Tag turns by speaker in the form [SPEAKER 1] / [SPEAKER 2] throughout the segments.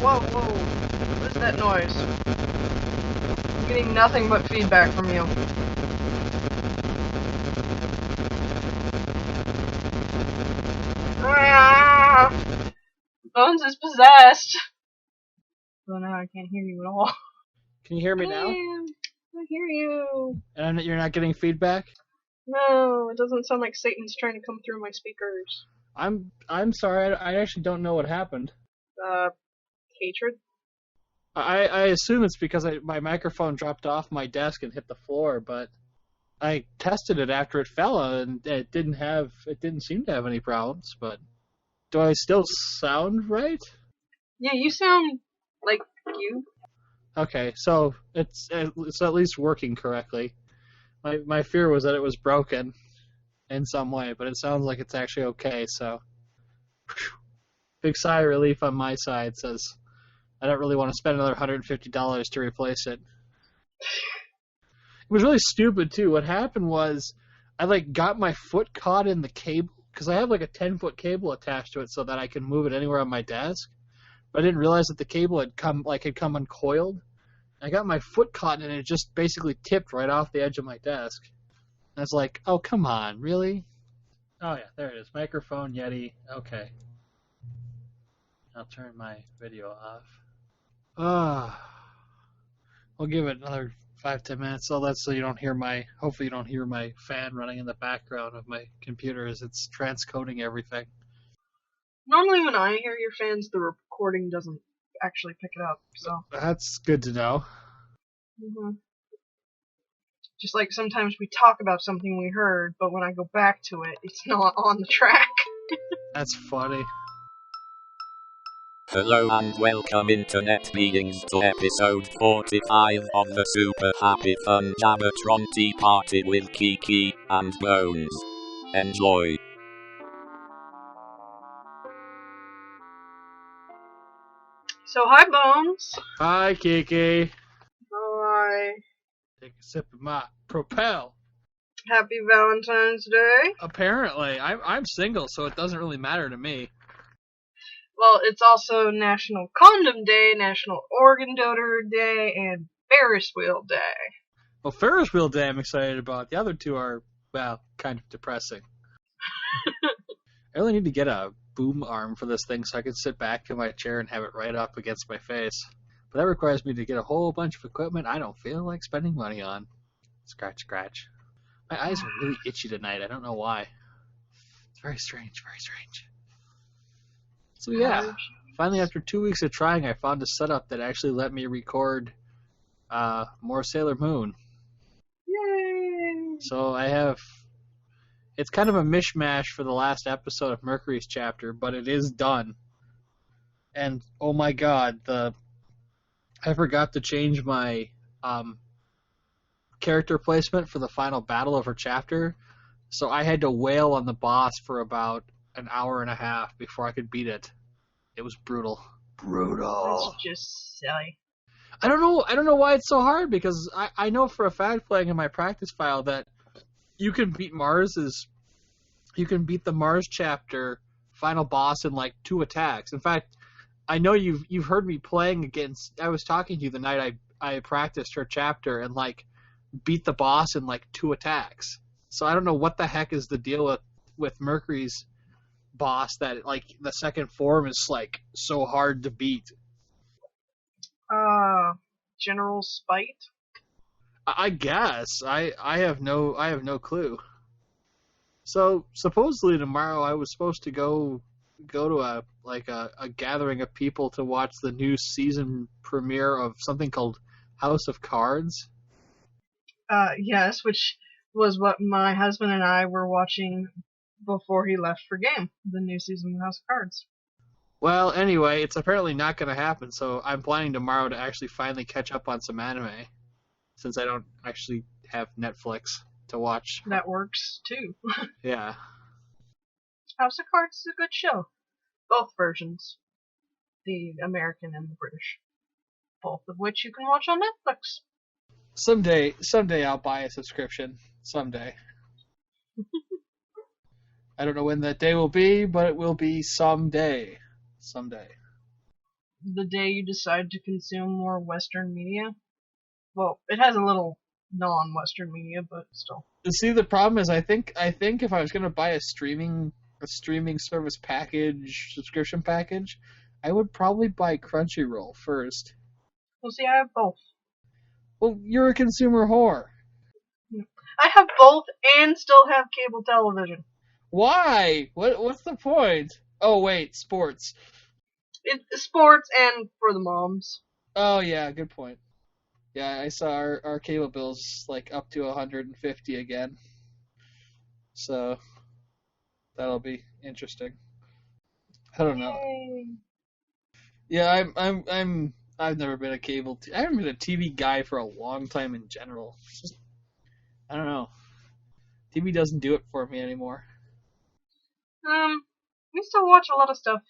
[SPEAKER 1] Whoa. What is that noise? I'm getting nothing but feedback from you. Bones is possessed. So now I can't hear you at all.
[SPEAKER 2] Can you hear me now?
[SPEAKER 1] I hear you.
[SPEAKER 2] And you're not getting feedback?
[SPEAKER 1] No, it doesn't sound like Satan's trying to come through my speakers.
[SPEAKER 2] I'm sorry, I actually don't know what happened.
[SPEAKER 1] Hatred?
[SPEAKER 2] I assume it's because my microphone dropped off my desk and hit the floor, but I tested it after it fell, and it didn't seem to have any problems, but do I still sound right?
[SPEAKER 1] Yeah, you sound like you.
[SPEAKER 2] Okay, so it's at least working correctly. My fear was that it was broken in some way, but it sounds like it's actually okay, so big sigh of relief on my side. Says I don't really want to spend another $150 to replace it. It was really stupid too. What happened was I got my foot caught in the cable because I have a 10-foot cable attached to it so that I can move it anywhere on my desk. But I didn't realize that the cable had come uncoiled. I got my foot caught in it and it just basically tipped right off the edge of my desk. And I was like, oh, come on, really? Oh, yeah, there it is. Microphone, Yeti. Okay. I'll turn my video off. We'll give it another 5-10 minutes. So that's so you don't hear hopefully you don't hear my fan running in the background of my computer as it's transcoding everything.
[SPEAKER 1] Normally when I hear your fans, the recording doesn't actually pick it up, so.
[SPEAKER 2] That's good to know.
[SPEAKER 1] Mm-hmm. Just like sometimes we talk about something we heard, but when I go back to it, it's not on the track.
[SPEAKER 2] That's funny.
[SPEAKER 3] Hello and welcome Internet beings to episode 45 of the Super Happy Fun Jabbertron Tea Party with Kiki and Bones. Enjoy.
[SPEAKER 1] So hi Bones.
[SPEAKER 2] Hi Kiki.
[SPEAKER 1] Hi.
[SPEAKER 2] Take a sip of my Propel.
[SPEAKER 1] Happy Valentine's Day.
[SPEAKER 2] Apparently, I'm single, so it doesn't really matter to me.
[SPEAKER 1] Well, it's also National Condom Day, National Organ Donor Day, and Ferris Wheel Day.
[SPEAKER 2] Well, Ferris Wheel Day I'm excited about. The other two are, well, kind of depressing. I really need to get a boom arm for this thing so I can sit back in my chair and have it right up against my face. But that requires me to get a whole bunch of equipment I don't feel like spending money on. Scratch, scratch. My eyes are really itchy tonight. I don't know why. It's very strange, very strange. So yeah, finally after 2 weeks of trying, I found a setup that actually let me record more Sailor Moon.
[SPEAKER 1] Yay!
[SPEAKER 2] So I have... It's kind of a mishmash for the last episode of Mercury's chapter, but it is done. And, oh my god, I forgot to change my character placement for the final battle of her chapter, so I had to wail on the boss for about an hour and a half before I could beat it. It was brutal. Brutal.
[SPEAKER 1] That's just silly.
[SPEAKER 2] I don't know why it's so hard, because I know for a fact, playing in my practice file, that you can beat the Mars chapter final boss in 2 attacks. In fact, I know you've heard me playing against. I was talking to you the night I practiced her chapter and beat the boss in 2 attacks. So I don't know what the heck is the deal with Mercury's boss that the second form is so hard to beat.
[SPEAKER 1] General Spite?
[SPEAKER 2] I guess. I have no clue. So supposedly tomorrow I was supposed to go to a gathering of people to watch the new season premiere of something called House of Cards.
[SPEAKER 1] Yes, which was what my husband and I were watching before he left for game, the new season of House of Cards.
[SPEAKER 2] Well, anyway, it's apparently not going to happen, so I'm planning tomorrow to actually finally catch up on some anime, since I don't actually have Netflix to watch.
[SPEAKER 1] That works too.
[SPEAKER 2] Yeah.
[SPEAKER 1] House of Cards is a good show. Both versions. The American and the British. Both of which you can watch on Netflix.
[SPEAKER 2] Someday I'll buy a subscription. Someday. I don't know when that day will be, but it will be someday. Someday.
[SPEAKER 1] The day you decide to consume more Western media. Well, it has a little non-Western media, but still.
[SPEAKER 2] See, the problem is, I think if I was going to buy a streaming service package, subscription package, I would probably buy Crunchyroll first.
[SPEAKER 1] Well, see, I have both.
[SPEAKER 2] Well, you're a consumer whore.
[SPEAKER 1] I have both and still have cable television.
[SPEAKER 2] Why? What's the point? Oh, wait, sports.
[SPEAKER 1] It's sports and for the moms.
[SPEAKER 2] Oh, yeah, good point. Yeah, I saw our cable bills like up to $150 again. So that'll be interesting. I don't know.
[SPEAKER 1] Yay.
[SPEAKER 2] Yeah, I've never been a I haven't been a TV guy for a long time in general. It's just, I don't know. TV doesn't do it for me anymore.
[SPEAKER 1] We still watch a lot of stuff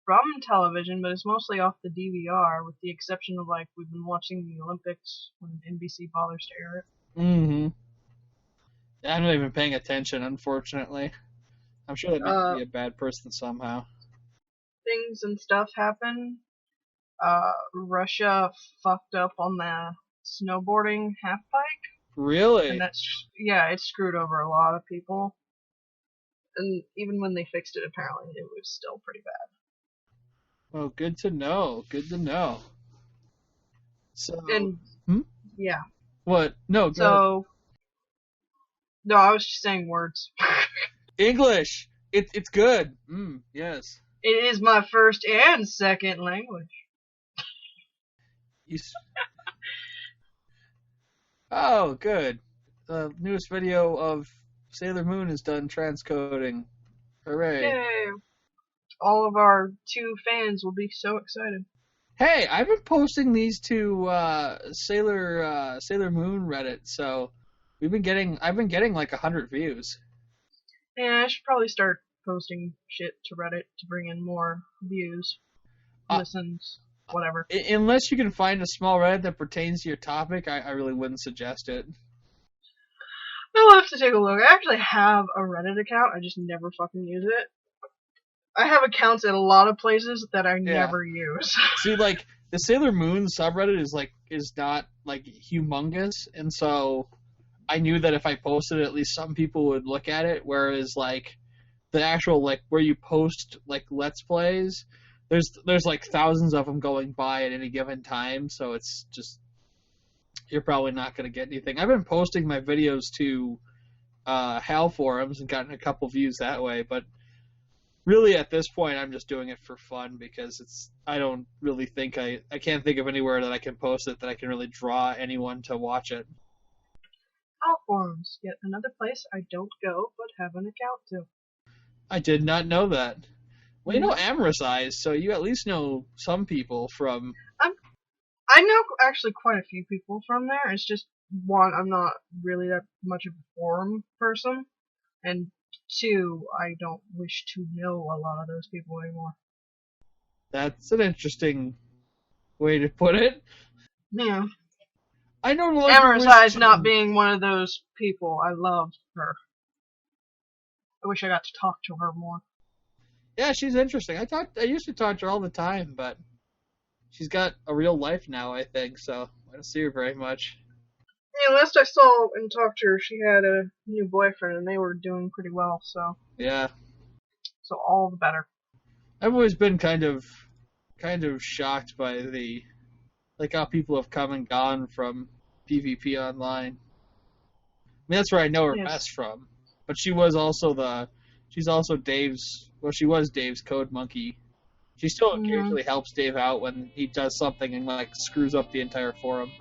[SPEAKER 1] from television, but it's mostly off the DVR, with the exception of, like, we've been watching the Olympics when NBC bothers to air it.
[SPEAKER 2] Mm-hmm. I'm not even paying attention, unfortunately. I'm sure that makes me a bad person somehow.
[SPEAKER 1] Things and stuff happen. Russia fucked up on the snowboarding half-pipe.
[SPEAKER 2] Really?
[SPEAKER 1] And it screwed over a lot of people. And even when they fixed it, apparently, it was still pretty bad.
[SPEAKER 2] Well, good to know. Good to know. So,
[SPEAKER 1] yeah.
[SPEAKER 2] What? No, go ahead.
[SPEAKER 1] No, I was just saying words.
[SPEAKER 2] English! It's good. Yes.
[SPEAKER 1] It is my first and second language.
[SPEAKER 2] Oh, good. The newest video of Sailor Moon is done transcoding. Hooray.
[SPEAKER 1] Yay! All of our 2 fans will be so excited.
[SPEAKER 2] Hey, I've been posting these to Sailor Moon Reddit, so I've been getting like 100 views.
[SPEAKER 1] Yeah, I should probably start posting shit to Reddit to bring in more views, listens, whatever.
[SPEAKER 2] Unless you can find a small Reddit that pertains to your topic, I really wouldn't suggest it.
[SPEAKER 1] I'll have to take a look. I actually have a Reddit account, I just never fucking use it. I have accounts at a lot of places that I never use.
[SPEAKER 2] See, like, the Sailor Moon subreddit is not, like, humongous, and so I knew that if I posted it, at least some people would look at it, whereas, like, the actual, like, where you post, like, Let's Plays, there's like, thousands of them going by at any given time, so it's just, you're probably not going to get anything. I've been posting my videos to HAL forums and gotten a couple views that way, but really, at this point, I'm just doing it for fun because I don't really think I can't think of anywhere that I can post it that I can really draw anyone to watch it.
[SPEAKER 1] HAL forums, yet another place I don't go but have an account to.
[SPEAKER 2] I did not know that. Well, you know Amorous Eyes, so you at least know some people from...
[SPEAKER 1] I know actually quite a few people from there. It's just, one, I'm not really that much of a forum person, and 2, I don't wish to know a lot of those people anymore.
[SPEAKER 2] That's an interesting way to put it.
[SPEAKER 1] Yeah.
[SPEAKER 2] I know
[SPEAKER 1] Amorous Eyes not being one of those people. I love her. I wish I got to talk to her more.
[SPEAKER 2] Yeah, she's interesting. I used to talk to her all the time, but she's got a real life now, I think, so I don't see her very much.
[SPEAKER 1] Yeah, last I saw and talked to her, she had a new boyfriend, and they were doing pretty well, so...
[SPEAKER 2] Yeah.
[SPEAKER 1] So all the better.
[SPEAKER 2] I've always been kind of shocked by how people have come and gone from PvP Online. I mean, that's where I know her best from. But she was Dave's code monkey. She still occasionally helps Dave out when he does something and, like, screws up the entire forum.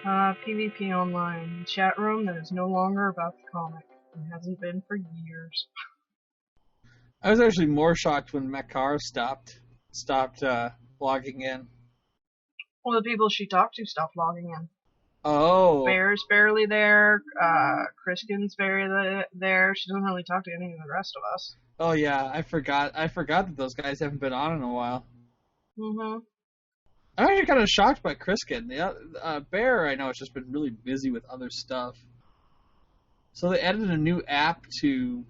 [SPEAKER 1] PvP Online chat room that is no longer about the comic. It hasn't been for years.
[SPEAKER 2] I was actually more shocked when Makar stopped logging in.
[SPEAKER 1] Well, the people she talked to stopped logging in.
[SPEAKER 2] Oh.
[SPEAKER 1] Bear's barely there. Kriskin's barely there. She doesn't really talk to any of the rest of us.
[SPEAKER 2] Oh yeah, I forgot that those guys haven't been on in a while.
[SPEAKER 1] Mm-hmm.
[SPEAKER 2] I'm actually kind of shocked by Kriskin. The Bear, I know, has just been really busy with other stuff. So they added a new app to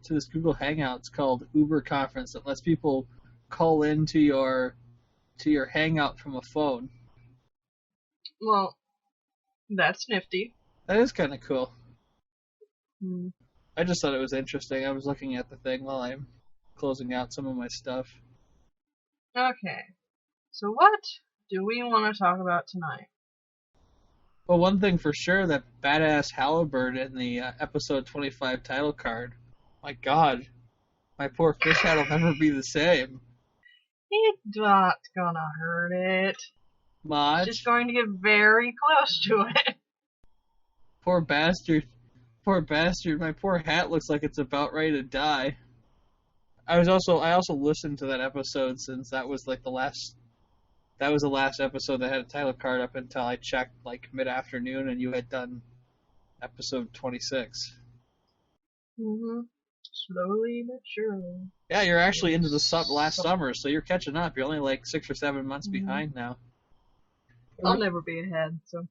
[SPEAKER 2] this Google Hangouts called Uber Conference that lets people call into your Hangout from a phone.
[SPEAKER 1] Well, that's nifty.
[SPEAKER 2] That is kind of cool.
[SPEAKER 1] Mm.
[SPEAKER 2] I just thought it was interesting. I was looking at the thing while I'm closing out some of my stuff.
[SPEAKER 1] Okay. So what do we want to talk about tonight?
[SPEAKER 2] Well, one thing for sure, that badass halibut in the episode 25 title card. My God, my poor fish hat will never be the same.
[SPEAKER 1] It's not gonna hurt it.
[SPEAKER 2] Much.
[SPEAKER 1] Just going to get very close to it.
[SPEAKER 2] Poor bastard. Poor bastard. My poor hat looks like it's about ready to die. I also listened to that episode since that was like the last episode that had a title card up until I checked like mid-afternoon and you had done episode 26.
[SPEAKER 1] Mm-hmm. Slowly but surely.
[SPEAKER 2] Yeah, you're actually into the last summer, so you're catching up. You're only like 6 or 7 months behind now.
[SPEAKER 1] I'll never be ahead, so.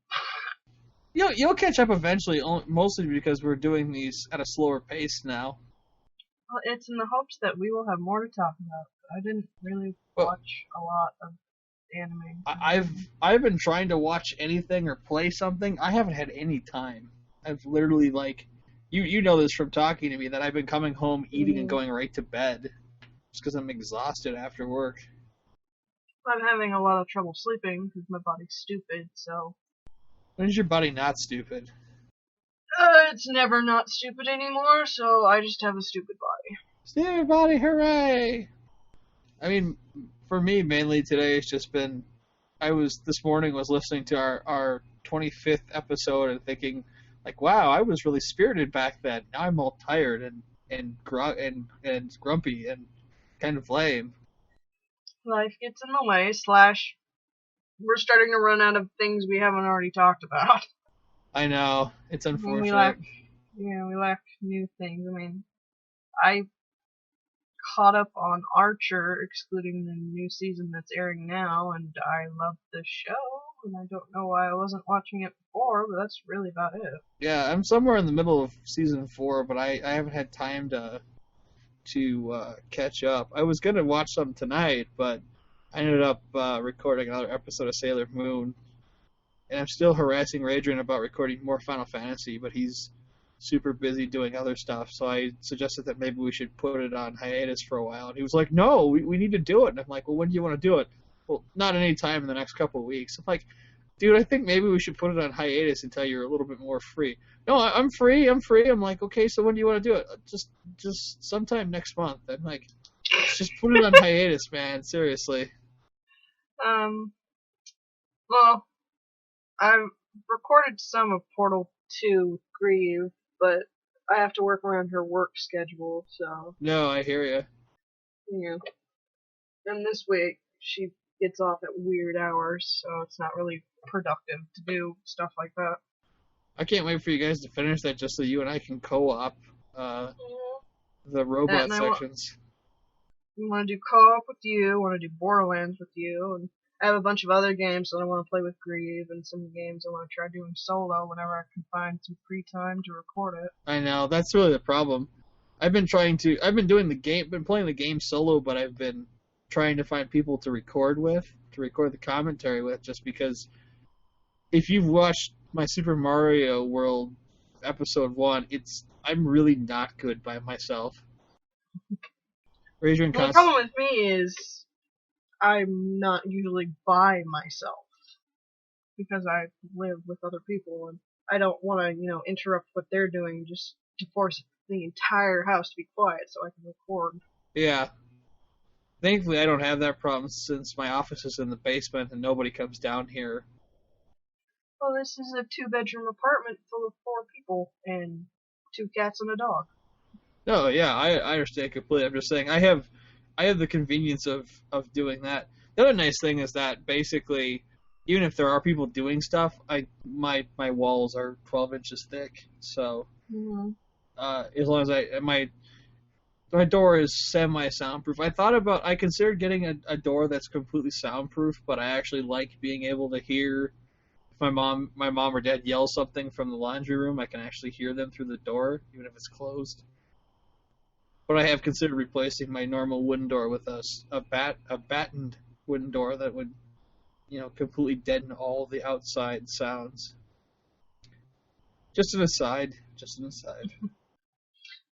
[SPEAKER 2] You'll catch up eventually, mostly because we're doing these at a slower pace now.
[SPEAKER 1] Well, it's in the hopes that we will have more to talk about. I didn't really watch a lot of anime.
[SPEAKER 2] I've been trying to watch anything or play something. I haven't had any time. I've literally like, you know this from talking to me, that I've been coming home, eating, and going right to bed just because I'm exhausted after work.
[SPEAKER 1] I'm having a lot of trouble sleeping because my body's stupid, so.
[SPEAKER 2] When is your body not stupid?
[SPEAKER 1] It's never not stupid anymore, so I just have a stupid body.
[SPEAKER 2] Stupid body, hooray! I mean, for me, mainly today, it's just been, this morning was listening to our 25th episode and thinking, like, wow, I was really spirited back then. Now I'm all tired and grumpy and kind of lame.
[SPEAKER 1] Life gets in the way, / we're starting to run out of things we haven't already talked about.
[SPEAKER 2] I know. It's unfortunate.
[SPEAKER 1] We lack new things. I mean, I caught up on Archer, excluding the new season that's airing now, and I love the show, and I don't know why I wasn't watching it before, but that's really about it.
[SPEAKER 2] Yeah, I'm somewhere in the middle of season 4, but I haven't had time to catch up. I was going to watch some tonight, but I ended up recording another episode of Sailor Moon, and I'm still harassing Radrian about recording more Final Fantasy, but he's super busy doing other stuff, so I suggested that maybe we should put it on hiatus for a while, and he was like, no, we need to do it, and I'm like, well, when do you want to do it? Well, not any time in the next couple of weeks. I'm like, dude, I think maybe we should put it on hiatus until you're a little bit more free. No, I'm free. I'm like, okay, so when do you want to do it? Just sometime next month. I'm like, let's just put it on hiatus, man. Seriously.
[SPEAKER 1] Well, I've recorded some of Portal 2 with Grieve, but I have to work around her work schedule, so.
[SPEAKER 2] No, I hear you.
[SPEAKER 1] Yeah. And this week, she gets off at weird hours, so it's not really productive to do stuff like that.
[SPEAKER 2] I can't wait for you guys to finish that just so you and I can co-op the robot sections.
[SPEAKER 1] I want to do co-op with you, I want to do Borderlands with you, and I have a bunch of other games that I want to play with Grieve, and some games I want to try doing solo whenever I can find some free time to record it.
[SPEAKER 2] I know, that's really the problem. I've been playing the game solo, but I've been trying to find people to record the commentary with, just because if you've watched my Super Mario World episode 1, I'm really not good by myself.
[SPEAKER 1] The problem with me is I'm not usually by myself because I live with other people and I don't want to, interrupt what they're doing just to force the entire house to be quiet so I can record.
[SPEAKER 2] Yeah. Thankfully, I don't have that problem since my office is in the basement and nobody comes down here.
[SPEAKER 1] Well, this is a 2-bedroom apartment full of 4 people and 2 cats and a dog.
[SPEAKER 2] No, yeah, I understand completely. I'm just saying I have the convenience of doing that. The other nice thing is that basically, even if there are people doing stuff, my walls are 12 inches thick, so as long as my door is semi-soundproof. I considered getting a door that's completely soundproof, but I actually like being able to hear if my mom or dad yells something from the laundry room. I can actually hear them through the door, even if it's closed. But I have considered replacing my normal wooden door with a battened wooden door that would, completely deaden all the outside sounds. Just an aside.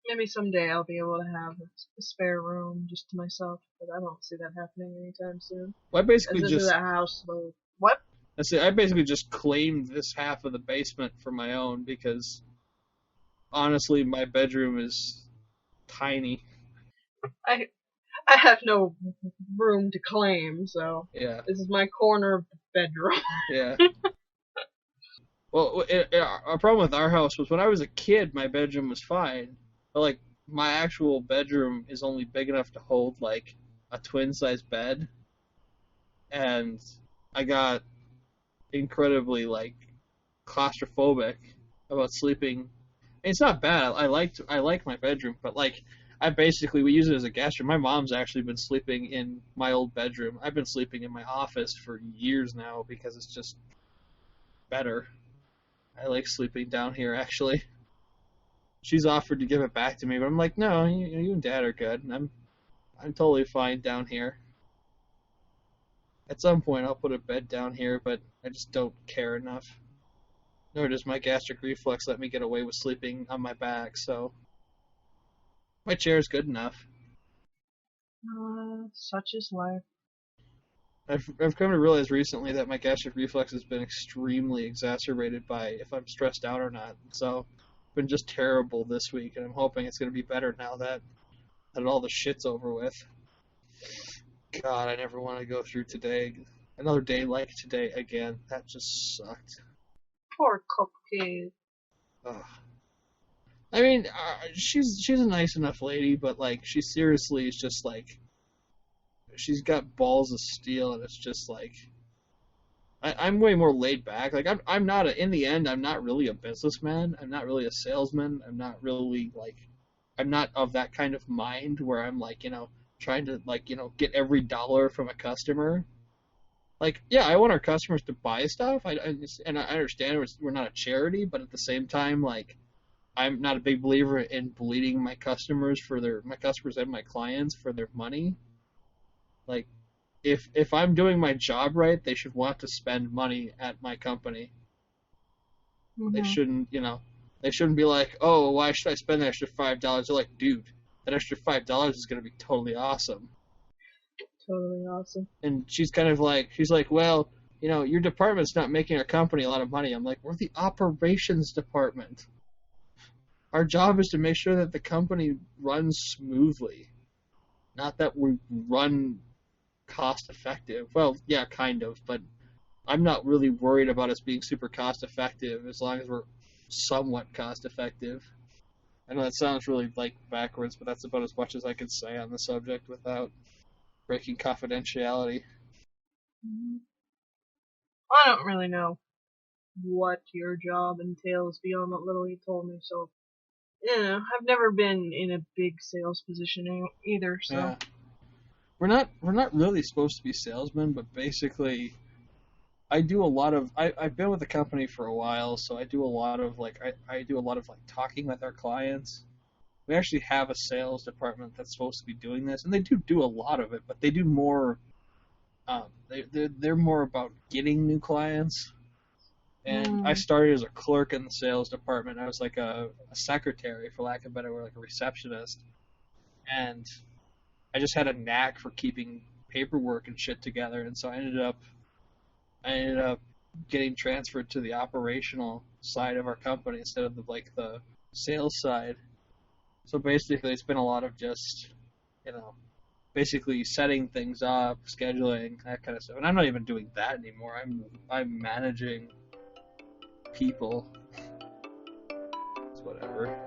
[SPEAKER 1] Maybe someday I'll be able to have a spare room just to myself, but I don't see that happening anytime soon.
[SPEAKER 2] Well, I basically
[SPEAKER 1] This is a house load. What?
[SPEAKER 2] I basically just claimed this half of the basement for my own because, honestly, my bedroom is tiny.
[SPEAKER 1] I have no room to claim, so
[SPEAKER 2] Yeah.
[SPEAKER 1] this is my corner of the bedroom.
[SPEAKER 2] Yeah. Well, our problem with our house was when I was a kid, my bedroom was fine. But, like, my actual bedroom is only big enough to hold, like, a twin-size bed. And I got incredibly, like, claustrophobic about sleeping. And it's not bad. I like my bedroom, but, like, we use it as a guest room. My mom's actually been sleeping in my old bedroom. I've been sleeping in my office for years now because it's just better. I like sleeping down here, actually. She's offered to give it back to me, but I'm like, no, you and Dad are good. I'm totally fine down here. At some point, I'll put a bed down here, but I just don't care enough. Nor does my gastric reflux let me get away with sleeping on my back, so my chair is good enough.
[SPEAKER 1] Such is life.
[SPEAKER 2] I've come to realize recently that my gastric reflux has been extremely exacerbated by if I'm stressed out or not. So it's been just terrible this week, and I'm hoping it's going to be better now that all the shit's over with. God, I never want to go through today. Another day like today again. That just sucked.
[SPEAKER 1] Poor Cupcake.
[SPEAKER 2] Ugh. I mean, she's a nice enough lady, but like she seriously is just like she's got balls of steel, and it's just like I'm way more laid back. Like I'm not in the end. I'm not really a businessman. I'm not really a salesman. I'm not really like I'm not of that kind of mind where I'm like trying to like get every dollar from a customer. Like yeah, I want our customers to buy stuff. I understand we're not a charity, but at the same time like. I'm not a big believer in bleeding my customers and my clients for their money. Like, if I'm doing my job right, they should want to spend money at my company. Mm-hmm. They shouldn't be like, oh, why should I spend the extra $5? They're like, dude, that extra $5 is going to be totally awesome.
[SPEAKER 1] Totally awesome.
[SPEAKER 2] And she's like, well, your department's not making our company a lot of money. I'm like, we're the operations department. Our job is to make sure that the company runs smoothly, not that we run cost effective. Well, yeah, kind of, but I'm not really worried about us being super cost effective as long as we're somewhat cost effective. I know that sounds really like backwards, but that's about as much as I can say on the subject without breaking confidentiality.
[SPEAKER 1] Mm-hmm. I don't really know what your job entails beyond what little you told me, so I've never been in a big sales position either, so.
[SPEAKER 2] Yeah. We're not really supposed to be salesmen, but basically I do a lot of I've been with the company for a while, so I do a lot of I do a lot of talking with our clients. We actually have a sales department that's supposed to be doing this, and they do a lot of it, but they do more they're more about getting new clients. And I started as a clerk in the sales department. I was like a secretary, for lack of a better word, like a receptionist. And I just had a knack for keeping paperwork and shit together. And so I ended up getting transferred to the operational side of our company instead of the sales side. So basically, it's been a lot of just, basically setting things up, scheduling, that kind of stuff. And I'm not even doing that anymore. I'm managing people. It's whatever.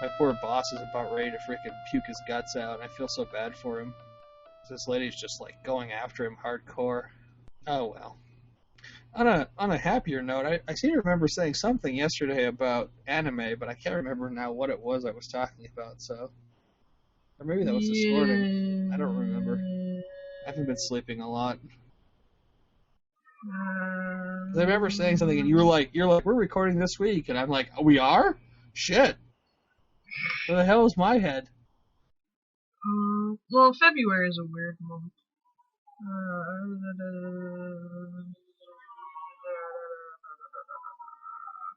[SPEAKER 2] My poor boss is about ready to freaking puke his guts out. I feel so bad for him. This lady's just like going after him hardcore. Oh well. On a happier note, I seem to remember saying something yesterday about anime, but I can't remember now what it was I was talking about. So, or maybe that was this morning. I don't remember. I haven't been sleeping a lot. 'Cause I remember saying something, and you're like, we're recording this week, and I'm like, oh, we are? Shit. Where the hell is my head?
[SPEAKER 1] Well, February is a weird month.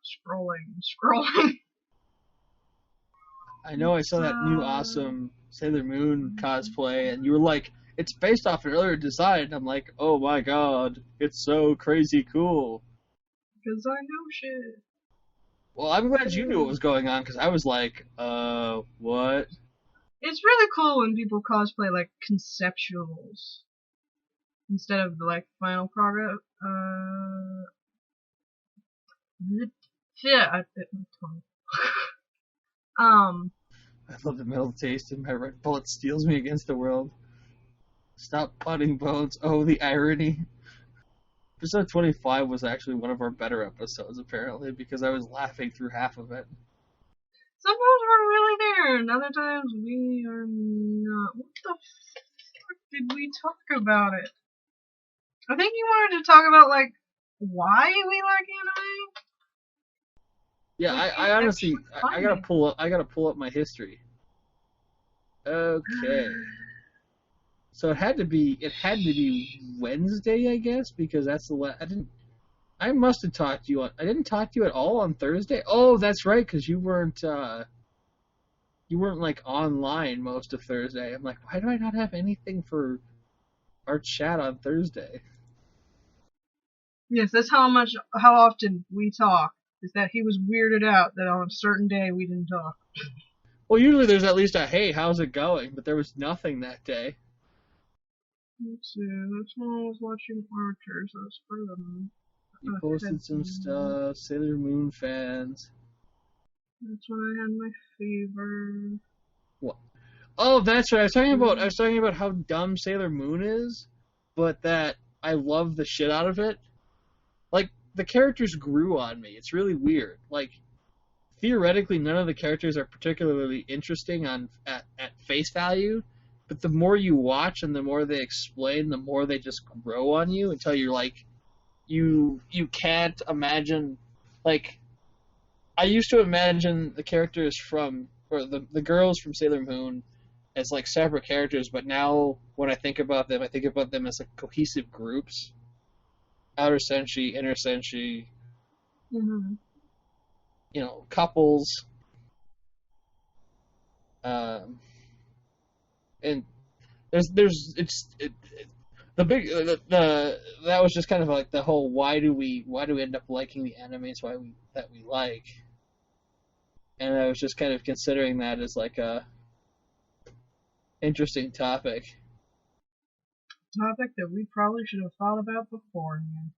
[SPEAKER 1] Scrolling.
[SPEAKER 2] I know I saw that new awesome Sailor Moon cosplay, and you were like, it's based off an earlier design. And I'm like, oh my god, it's so crazy cool.
[SPEAKER 1] Because I know shit.
[SPEAKER 2] Well, I'm glad you knew what was going on, because I was like, what?
[SPEAKER 1] It's really cool when people cosplay like conceptuals instead of the like final product. Yeah, I bit my tongue.
[SPEAKER 2] I love the metal taste, and my red bullet steals me against the world. Stop putting bones. Oh, the irony. Episode 25 was actually one of our better episodes, apparently, because I was laughing through half of it.
[SPEAKER 1] Sometimes we're really there, and other times we are not. What the fuck did we talk about it? I think you wanted to talk about, like, why we like anime?
[SPEAKER 2] Yeah, I honestly, I gotta pull up my history. Okay. So it had to be Wednesday, I guess, because that's I must have talked to you I didn't talk to you at all on Thursday. Oh, that's right, because you weren't like online most of Thursday. I'm like, why do I not have anything for our chat on Thursday?
[SPEAKER 1] Yes, that's how often we talk. Is that he was weirded out that on a certain day we didn't talk.
[SPEAKER 2] Well, usually there's at least a, hey, how's it going? But there was nothing that day.
[SPEAKER 1] Let's see, that's when I was watching Archers. That's for them.
[SPEAKER 2] You posted some stuff, Sailor Moon fans.
[SPEAKER 1] That's when I had my fever.
[SPEAKER 2] What? Oh, that's right. I was talking about how dumb Sailor Moon is, but that I love the shit out of it. Like, the characters grew on me. It's really weird. Like, theoretically, none of the characters are particularly interesting at face value, but the more you watch and the more they explain, the more they just grow on you until you're like, you can't imagine, like, I used to imagine the characters or the girls from Sailor Moon as like separate characters, but now when I think about them as like cohesive groups. Outer Senshi, Inner Senshi,
[SPEAKER 1] Mm-hmm.
[SPEAKER 2] you know, couples, and that was just kind of like the whole why do we end up liking the animes that we like, and I was just kind of considering that as like a interesting topic.
[SPEAKER 1] Topic that we probably should have thought about before. Man.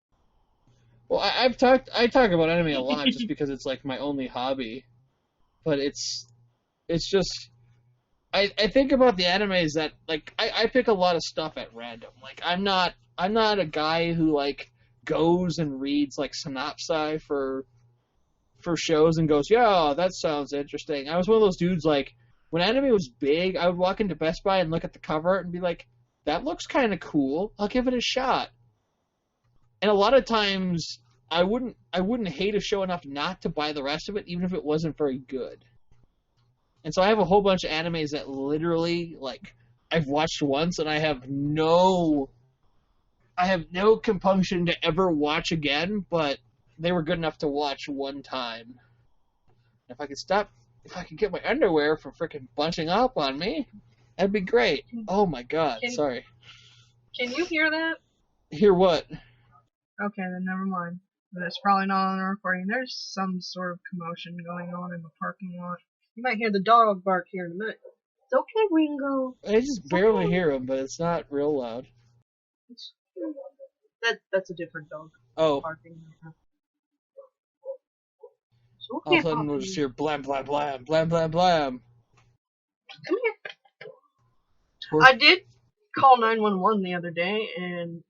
[SPEAKER 2] Well, I talk about anime a lot just because it's like my only hobby, but it's just I think about the animes that like I pick a lot of stuff at random. Like I'm not a guy who like goes and reads like synopsi for shows and goes, yeah, that sounds interesting. I was one of those dudes like when anime was big, I would walk into Best Buy and look at the cover art and be like, that looks kind of cool. I'll give it a shot. And a lot of times, I wouldn't hate a show enough not to buy the rest of it, even if it wasn't very good. And so I have a whole bunch of animes that literally, like, I've watched once, and I have no compunction to ever watch again, but they were good enough to watch one time. If I could get my underwear from freaking bunching up on me, that'd be great. Oh my god, sorry.
[SPEAKER 1] Can you hear that?
[SPEAKER 2] Hear what?
[SPEAKER 1] Okay, then never mind. But it's probably not on a recording. There's some sort of commotion going on in the parking lot. You might hear the dog bark here in a minute. It's okay, Ringo.
[SPEAKER 2] I just barely hear him, but it's not real loud.
[SPEAKER 1] That's a different dog
[SPEAKER 2] Oh,
[SPEAKER 1] barking. It's
[SPEAKER 2] all
[SPEAKER 1] okay,
[SPEAKER 2] of a sudden we'll
[SPEAKER 1] Poppy.
[SPEAKER 2] just hear blam, blam, blam, blam, blam, blam.
[SPEAKER 1] Come here.
[SPEAKER 2] Poor-
[SPEAKER 1] I did call 911 the other day, and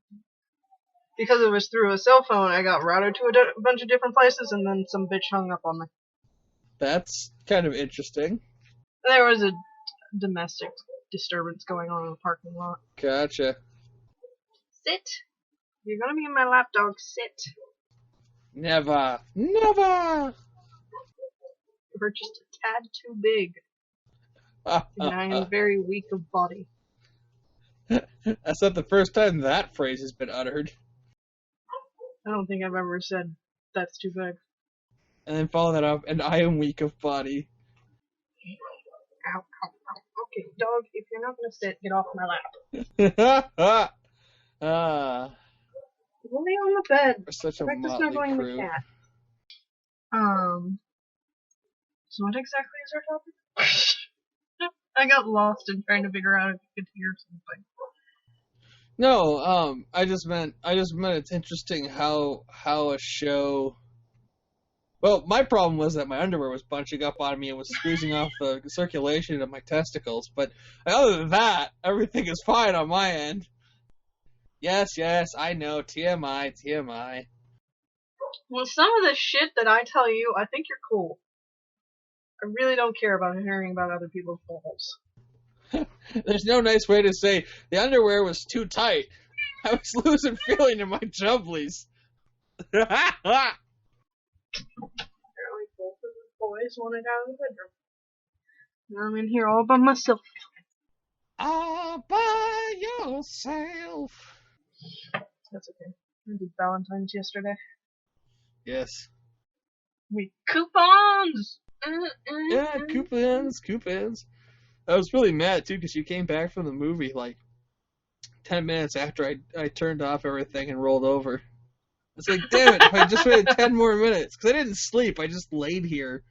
[SPEAKER 1] because it was through a cell phone, I got routed to a bunch of different places, and then some bitch hung up on me.
[SPEAKER 2] That's kind of interesting.
[SPEAKER 1] There was a domestic disturbance going on in the parking lot.
[SPEAKER 2] Gotcha.
[SPEAKER 1] Sit. You're gonna be in my lap, dog. Sit.
[SPEAKER 2] Never. Never!
[SPEAKER 1] You're just a tad too big, and I am very weak of body.
[SPEAKER 2] That's not the first time that phrase has been uttered.
[SPEAKER 1] I don't think I've ever said that's too big.
[SPEAKER 2] And then follow that up, and I am weak of body.
[SPEAKER 1] Ow, ow, ow. Okay, dog, if you're not gonna sit, get off my lap. We'll lay on the bed.
[SPEAKER 2] We're such a
[SPEAKER 1] Practice
[SPEAKER 2] motley
[SPEAKER 1] snuggling the
[SPEAKER 2] crew.
[SPEAKER 1] cat. So what exactly is our topic? I got lost in trying to figure out if you could hear something.
[SPEAKER 2] No, I just meant it's interesting how a show. Well, my problem was that my underwear was bunching up on me and was squeezing off the circulation of my testicles. But other than that, everything is fine on my end. Yes, I know. TMI, TMI.
[SPEAKER 1] Well, some of the shit that I tell you, I think you're cool. I really don't care about hearing about other people's balls.
[SPEAKER 2] There's no nice way to say the underwear was too tight. I was losing feeling in my jumblies.
[SPEAKER 1] Apparently both of the boys wanted out of the bedroom. Now I'm in here all by myself.
[SPEAKER 2] All by yourself.
[SPEAKER 1] That's okay. I did Valentine's yesterday.
[SPEAKER 2] Yes.
[SPEAKER 1] We coupons!
[SPEAKER 2] Yeah, coupons. I was really mad too because you came back from the movie like 10 minutes after I turned off everything and rolled over. It's like, damn it, if I just waited 10 more minutes. Because I didn't sleep, I just laid here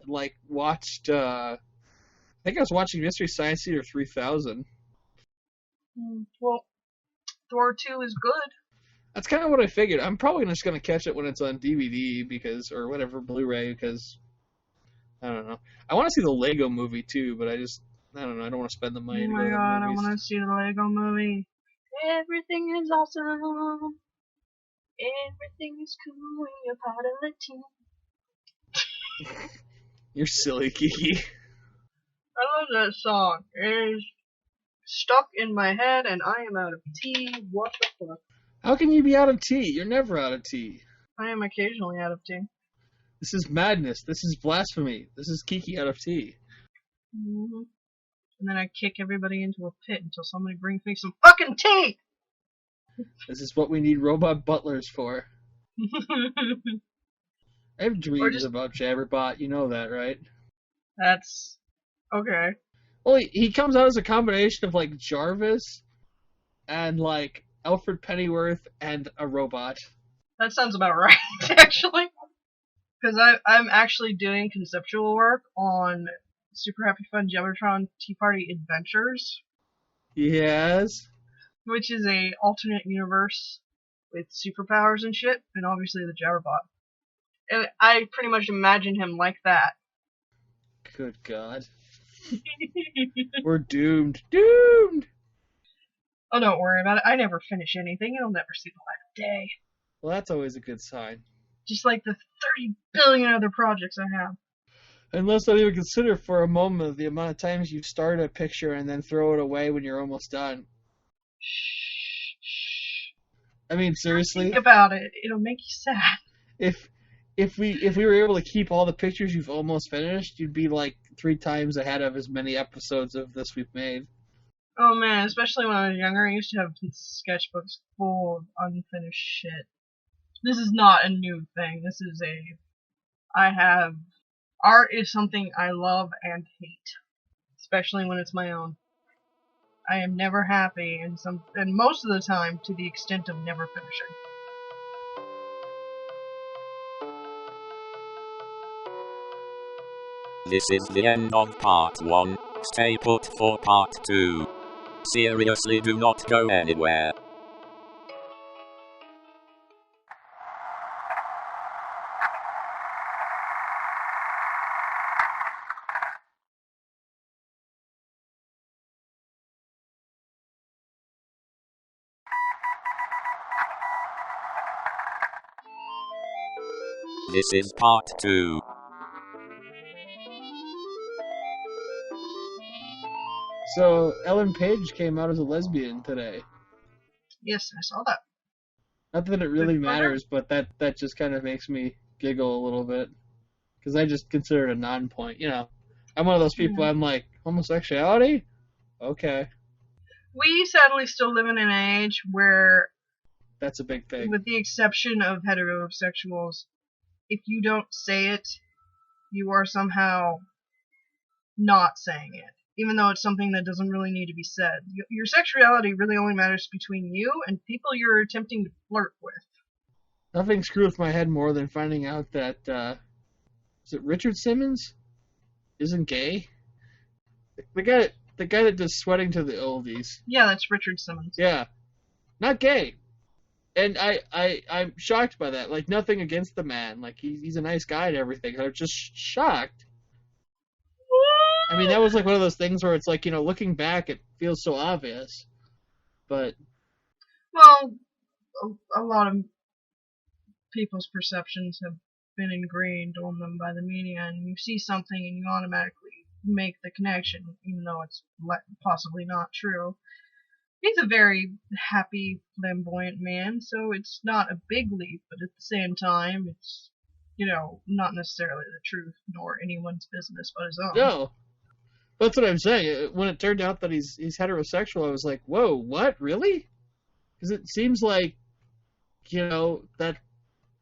[SPEAKER 2] and like watched, I think I was watching Mystery Science Theater 3000.
[SPEAKER 1] Well, Thor 2 is good.
[SPEAKER 2] That's kind of what I figured. I'm probably just going to catch it when it's on DVD or whatever, Blu-ray, because, I don't know. I want to see the Lego movie too, but I don't know, I don't want to spend the money
[SPEAKER 1] Oh
[SPEAKER 2] to go
[SPEAKER 1] my
[SPEAKER 2] to the
[SPEAKER 1] god, I
[SPEAKER 2] movies.
[SPEAKER 1] want to see the Lego movie. Everything is awesome. Everything is cool when you're part of the team.
[SPEAKER 2] You're silly, Kiki.
[SPEAKER 1] I love that song. It is stuck in my head and I am out of tea. What the fuck?
[SPEAKER 2] How can you be out of tea? You're never out of tea.
[SPEAKER 1] I am occasionally out of tea.
[SPEAKER 2] This is madness. This is blasphemy. This is Kiki out of tea.
[SPEAKER 1] Mm-hmm. And then I kick everybody into a pit until somebody brings me some fucking tea!
[SPEAKER 2] This is what we need robot butlers for. I have dreams about Jabberbot. You know that, right?
[SPEAKER 1] That's okay.
[SPEAKER 2] Well, he comes out as a combination of like Jarvis and like Alfred Pennyworth and a robot.
[SPEAKER 1] That sounds about right, actually. Because I'm actually doing conceptual work on Super Happy Fun Jabbertron Tea Party Adventures.
[SPEAKER 2] Yes.
[SPEAKER 1] Which is a alternate universe with superpowers and shit, and obviously the Jabberbot. And I pretty much imagine him like that.
[SPEAKER 2] Good God. We're doomed. Doomed!
[SPEAKER 1] Oh, don't worry about it. I never finish anything. It'll never see the light of day.
[SPEAKER 2] Well, that's always a good sign.
[SPEAKER 1] Just like the 30 billion other projects I have.
[SPEAKER 2] And let's not even consider for a moment the amount of times you start a picture and then throw it away when you're almost done. I mean, seriously.
[SPEAKER 1] Think about it. It'll make you sad.
[SPEAKER 2] If we were able to keep all the pictures you've almost finished, you'd be like 3 times ahead of as many episodes of this we've made.
[SPEAKER 1] Oh man, especially when I was younger, I used to have sketchbooks full of unfinished shit. This is not a new thing. Art is something I love and hate. Especially when it's my own. I am never happy, and most of the time to the extent of never finishing.
[SPEAKER 3] This is the end of part 1. Stay put for part 2. Seriously, do not go anywhere. This is part 2.
[SPEAKER 2] So, Ellen Page came out as a lesbian today.
[SPEAKER 1] Yes, I saw that.
[SPEAKER 2] Not that it really
[SPEAKER 1] Good for her.
[SPEAKER 2] matters, but that just kind of makes me giggle a little bit. Because I just consider it a non-point. You know, I'm one of those people, I'm like, homosexuality? Okay.
[SPEAKER 1] We sadly still live in an age where,
[SPEAKER 2] That's a big thing.
[SPEAKER 1] with the exception of heterosexuals, if you don't say it, you are somehow not saying it. Even though it's something that doesn't really need to be said. Your sexuality really only matters between you and people you're attempting to flirt with.
[SPEAKER 2] Nothing screwed with my head more than finding out that, is it Richard Simmons? Isn't gay? The guy that does Sweating to the Oldies.
[SPEAKER 1] Yeah, that's Richard Simmons.
[SPEAKER 2] Yeah. Not gay. And I'm shocked by that. Like, nothing against the man. Like, he's a nice guy and everything. I'm just shocked. I mean, that was like one of those things where it's like, you know, looking back, it feels so obvious. But,
[SPEAKER 1] Well, a lot of people's perceptions have been ingrained on them by the media, and you see something and you automatically make the connection, even though it's possibly not true. He's a very happy, flamboyant man, so it's not a big leap, but at the same time, it's, you know, not necessarily the truth, nor anyone's business but his own.
[SPEAKER 2] no. That's what I'm saying. When it turned out that he's heterosexual, I was like, whoa, what? Really? Because it seems like, you know, that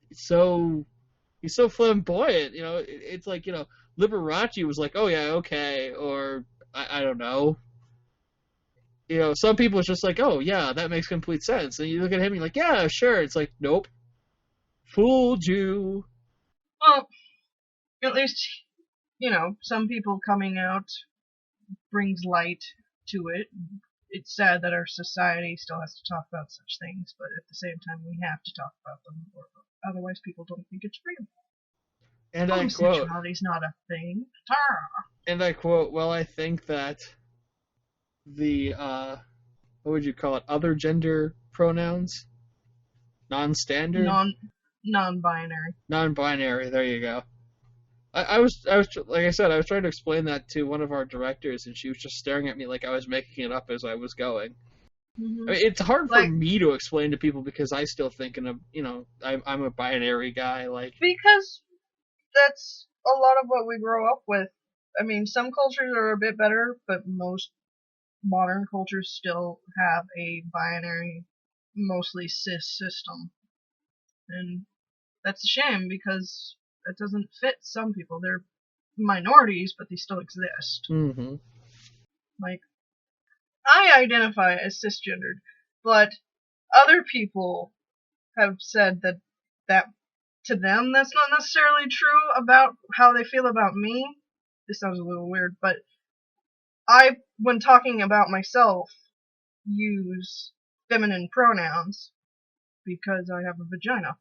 [SPEAKER 2] he's so flamboyant. You know, it's like, you know, Liberace was like, oh yeah, okay, or I don't know. You know, some people it's just like, oh yeah, that makes complete sense. And you look at him, you're like, yeah, sure. It's like, nope, fooled you.
[SPEAKER 1] Well, at least, you know, some people coming out brings light to it. It's sad that our society still has to talk about such things, but at the same time, we have to talk about them, or otherwise people don't think it's real.
[SPEAKER 2] And I quote,
[SPEAKER 1] homosexuality's not a thing. Tarr.
[SPEAKER 2] and I quote, well, I think that the, what would you call it, other gender pronouns? Non-standard?
[SPEAKER 1] Non-binary.
[SPEAKER 2] Non-binary, there you go. I was like I said, I was trying to explain that to one of our directors, and she was just staring at me like I was making it up as I was going.
[SPEAKER 1] Mm-hmm.
[SPEAKER 2] I mean, it's hard for me to explain to people because I still think I'm a binary guy. Like,
[SPEAKER 1] because that's a lot of what we grow up with. I mean, some cultures are a bit better, but most modern cultures still have a binary, mostly cis system. And that's a shame because it doesn't fit some people. They're minorities, but they still exist.
[SPEAKER 2] mm-hmm.
[SPEAKER 1] Like, I identify as cisgendered, but other people have said that to them that's not necessarily true about how they feel about me. This sounds a little weird, but I, when talking about myself, use feminine pronouns because I have a vagina.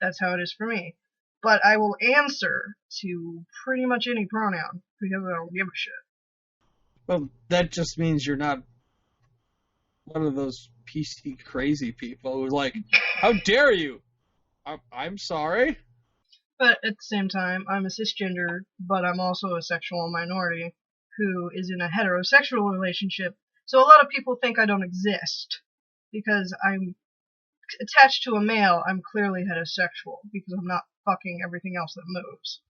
[SPEAKER 1] That's how it is for me. But I will answer to pretty much any pronoun because I don't give a shit.
[SPEAKER 2] Well, that just means you're not one of those PC crazy people who's like, how dare you? I'm sorry.
[SPEAKER 1] But at the same time, I'm a cisgender, but I'm also a sexual minority who is in a heterosexual relationship. So a lot of people think I don't exist because I'm attached to a male. I'm clearly heterosexual because I'm not fucking everything else that moves.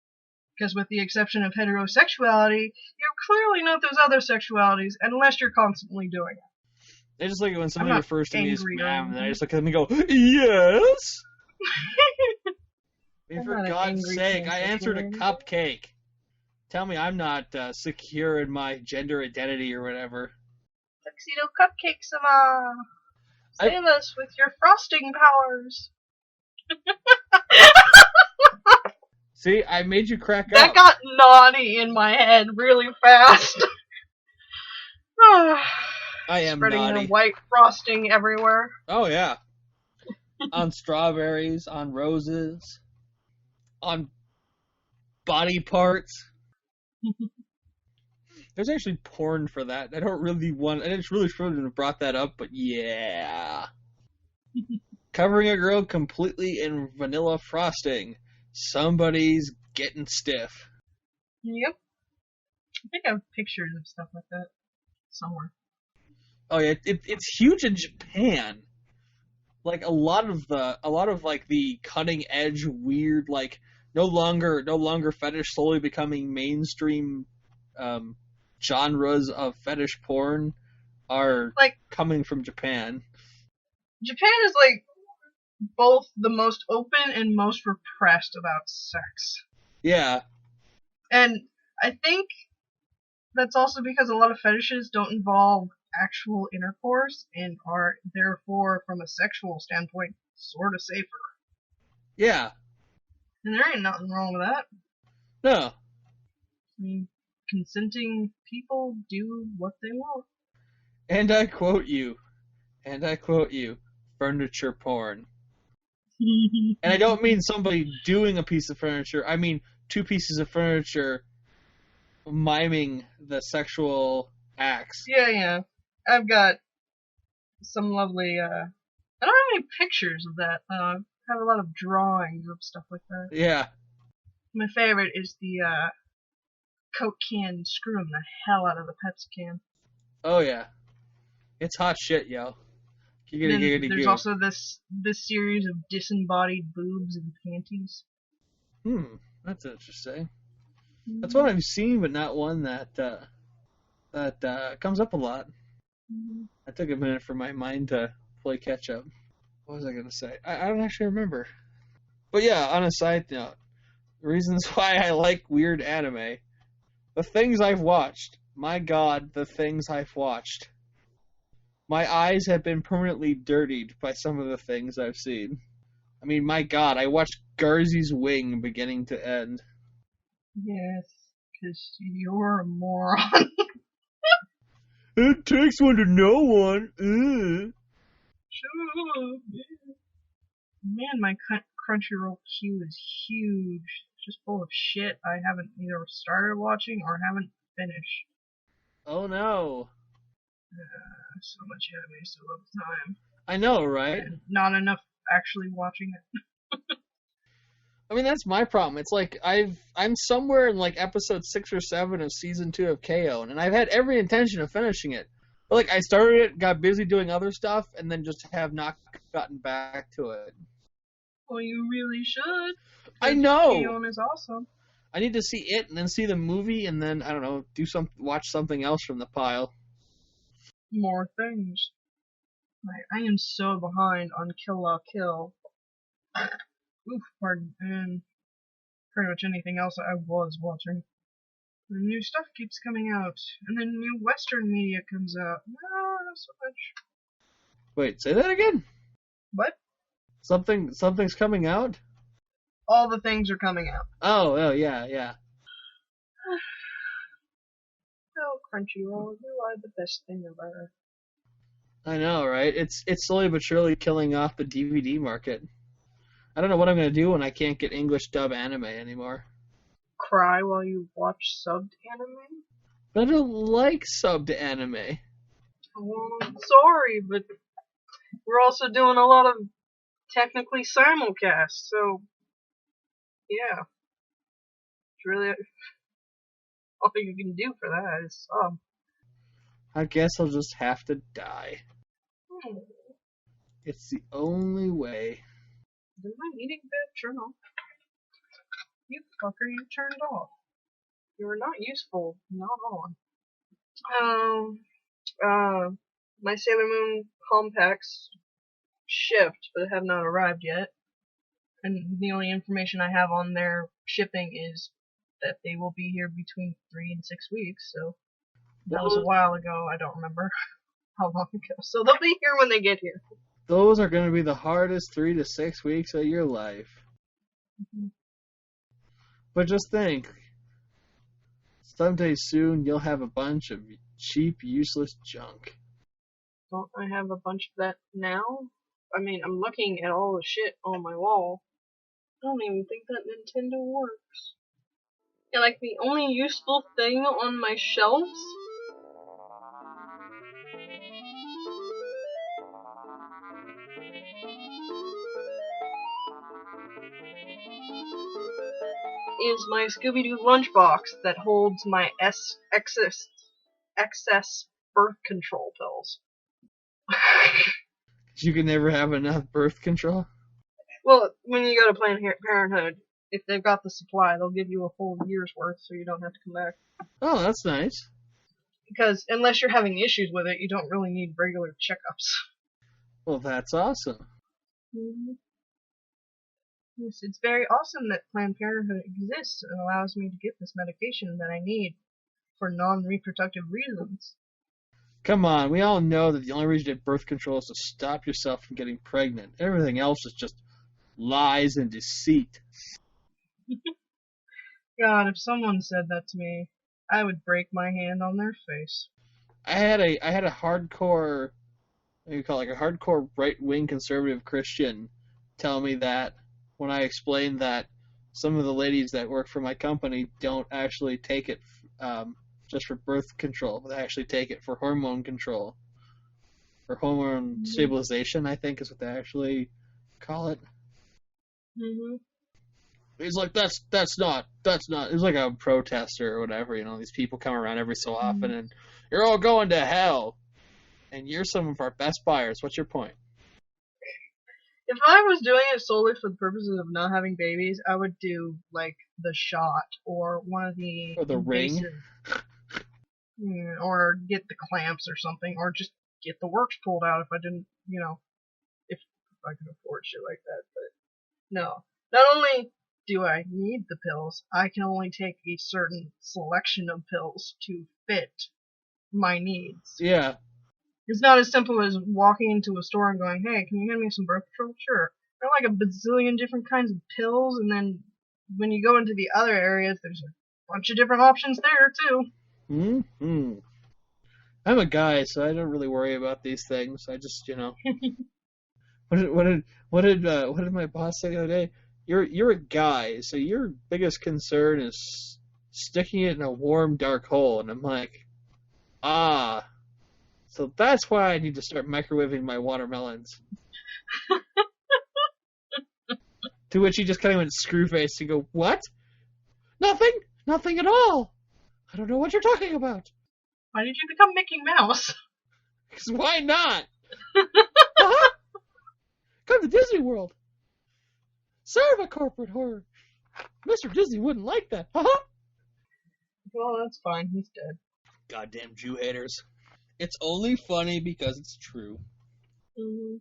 [SPEAKER 1] Because with the exception of heterosexuality, you're clearly not those other sexualities unless you're constantly doing it.
[SPEAKER 2] I just like it when somebody refers to me as
[SPEAKER 1] angry or
[SPEAKER 2] ma'am, and I
[SPEAKER 1] anything.
[SPEAKER 2] just look at them and go, yes? I mean,
[SPEAKER 1] I'm
[SPEAKER 2] for
[SPEAKER 1] not an
[SPEAKER 2] God's
[SPEAKER 1] angry
[SPEAKER 2] sake, I answered a
[SPEAKER 1] pansexual.
[SPEAKER 2] cupcake. Tell me I'm not secure in my gender identity or whatever.
[SPEAKER 1] Tuxedo Cupcake-sama! Save us with your frosting powers!
[SPEAKER 2] See, I made you crack
[SPEAKER 1] That
[SPEAKER 2] up.
[SPEAKER 1] got naughty in my head really fast.
[SPEAKER 2] I am
[SPEAKER 1] Spreading
[SPEAKER 2] naughty.
[SPEAKER 1] their white frosting everywhere.
[SPEAKER 2] Oh, yeah. On strawberries, on roses, on body parts. There's actually porn for that. I don't really want... I didn't really shouldn't have brought that up, but yeah. Covering a girl completely in vanilla frosting. Somebody's getting stiff.
[SPEAKER 1] Yep. I think I have pictures of stuff like that somewhere.
[SPEAKER 2] Oh yeah, it's huge in Japan. Like a lot of like the cutting edge weird, like no longer fetish, slowly becoming mainstream genres of fetish porn are
[SPEAKER 1] Like,
[SPEAKER 2] coming from Japan.
[SPEAKER 1] Japan is like both the most open and most repressed about sex.
[SPEAKER 2] Yeah.
[SPEAKER 1] And I think that's also because a lot of fetishes don't involve actual intercourse and are therefore, from a sexual standpoint, sort of safer.
[SPEAKER 2] Yeah.
[SPEAKER 1] And there ain't nothing wrong with that.
[SPEAKER 2] No.
[SPEAKER 1] I mean, consenting people do what they want.
[SPEAKER 2] And I quote you, furniture porn. And I don't mean somebody doing a piece of furniture. I mean 2 pieces of furniture miming the sexual acts.
[SPEAKER 1] Yeah. I've got some lovely, I don't have any pictures of that. I have a lot of drawings of stuff like that.
[SPEAKER 2] Yeah.
[SPEAKER 1] My favorite is the, Coke can screwing the hell out of the Pepsi can.
[SPEAKER 2] Oh yeah. It's hot shit, yo.
[SPEAKER 1] Then there's also this series of disembodied boobs and panties.
[SPEAKER 2] That's interesting. That's one I've seen, but not one that comes up a lot. I took a minute for my mind to play catch up. What was I gonna say? I don't actually remember. But yeah, on a side note, reasons why I like weird anime. The things I've watched. My God, the things I've watched. My eyes have been permanently dirtied by some of the things I've seen. I mean, my God, I watched Garzy's Wing beginning to end.
[SPEAKER 1] Yes, because you're a moron.
[SPEAKER 2] It takes one to know one.
[SPEAKER 1] Shut up. Man, my Crunchyroll queue is huge. It's just full of shit I haven't either started watching or haven't finished.
[SPEAKER 2] Oh no.
[SPEAKER 1] So much anime, so little time.
[SPEAKER 2] I know, right?
[SPEAKER 1] And not enough actually watching it.
[SPEAKER 2] I mean, that's my problem. It's like I'm somewhere in like episode 6 or 7 of season 2 of KO, and I've had every intention of finishing it. But like I started it, got busy doing other stuff, and then just have not gotten back to it.
[SPEAKER 1] Well, you really should.
[SPEAKER 2] I know.
[SPEAKER 1] KO is awesome.
[SPEAKER 2] I need to see it, and then see the movie, and then I don't know, watch something else from the pile.
[SPEAKER 1] More things. I am so behind on Kill La Kill. Oof, pardon. And pretty much anything else I was watching. The new stuff keeps coming out, and then new Western media comes out. No, not so much.
[SPEAKER 2] Wait, say that again?
[SPEAKER 1] What?
[SPEAKER 2] Something's coming out?
[SPEAKER 1] All the things are coming out.
[SPEAKER 2] Oh, yeah.
[SPEAKER 1] Oh, Crunchyroll, you are the best thing ever.
[SPEAKER 2] I know, right? It's slowly but surely killing off the DVD market. I don't know what I'm gonna do when I can't get English dub anime anymore.
[SPEAKER 1] Cry while you watch subbed anime?
[SPEAKER 2] But I don't like subbed anime.
[SPEAKER 1] Well, I'm sorry, but we're also doing a lot of technically simulcast, so yeah. It's really all you can do for that is sub.
[SPEAKER 2] I guess I'll just have to die. It's the only way.
[SPEAKER 1] Did my eating bed turn off? You fucker, you turned off. You are not useful, not on. My Sailor Moon compacts shipped, but have not arrived yet. And the only information I have on their shipping is that they will be here between 3 and 6 weeks, so that was a while ago, I don't remember how long ago. So they'll be here when they get here.
[SPEAKER 2] Those are going to be the hardest 3 to 6 weeks of your life.
[SPEAKER 1] Mm-hmm.
[SPEAKER 2] But just think, someday soon you'll have a bunch of cheap, useless junk.
[SPEAKER 1] Don't I have a bunch of that now? I mean, I'm looking at all the shit on my wall. I don't even think that Nintendo works. Yeah, like the only useful thing on my shelves is my Scooby-Doo lunchbox that holds my excess birth control pills.
[SPEAKER 2] You can never have enough birth control?
[SPEAKER 1] Well, when you go to Planned Parenthood, if they've got the supply, they'll give you a full year's worth so you don't have to come back.
[SPEAKER 2] Oh, that's nice.
[SPEAKER 1] Because unless you're having issues with it, you don't really need regular checkups.
[SPEAKER 2] Well, that's awesome.
[SPEAKER 1] Mm-hmm. Yes, it's very awesome that Planned Parenthood exists and allows me to get this medication that I need for non-reproductive reasons.
[SPEAKER 2] Come on, we all know that the only reason you get birth control is to stop yourself from getting pregnant. Everything else is just lies and deceit.
[SPEAKER 1] God, if someone said that to me, I would break my hand on their face.
[SPEAKER 2] I had a hardcore, what do you call it, like a hardcore right-wing conservative Christian tell me that when I explained that some of the ladies that work for my company don't actually take it just for birth control, but they actually take it for hormone control. For hormone stabilization, I think is what they actually call it.
[SPEAKER 1] Mm-hmm.
[SPEAKER 2] He's like, that's not. It was like a protester or whatever, you know, these people come around every so often and you're all going to hell. And you're some of our best buyers. What's your point?
[SPEAKER 1] If I was doing it solely for the purposes of not having babies, I would do, like, the shot or one of the...
[SPEAKER 2] Or the ring.
[SPEAKER 1] Or get the clamps or something, or just get the works pulled out if I didn't, if I could afford shit like that. But no. Not only do I need the pills, I can only take a certain selection of pills to fit my needs.
[SPEAKER 2] Yeah.
[SPEAKER 1] It's not as simple as walking into a store and going, hey, can you hand me some birth control? Sure. There are like a bazillion different kinds of pills, and then when you go into the other areas, there's a bunch of different options there, too.
[SPEAKER 2] Mm-hmm. I'm a guy, so I don't really worry about these things. I just, what did my boss say the other day? You're a guy, so your biggest concern is sticking it in a warm, dark hole. And I'm like, so that's why I need to start microwaving my watermelons. To which he just kind of went screw-faced and go, what? Nothing at all. I don't know what you're talking about.
[SPEAKER 1] Why did you become Mickey Mouse?
[SPEAKER 2] Because why not? Come to Disney World. Serve a corporate horror. Mr. Disney wouldn't like that.
[SPEAKER 1] Well, that's fine. He's dead.
[SPEAKER 2] Goddamn Jew haters. It's only funny because it's true.
[SPEAKER 1] Mm-hmm.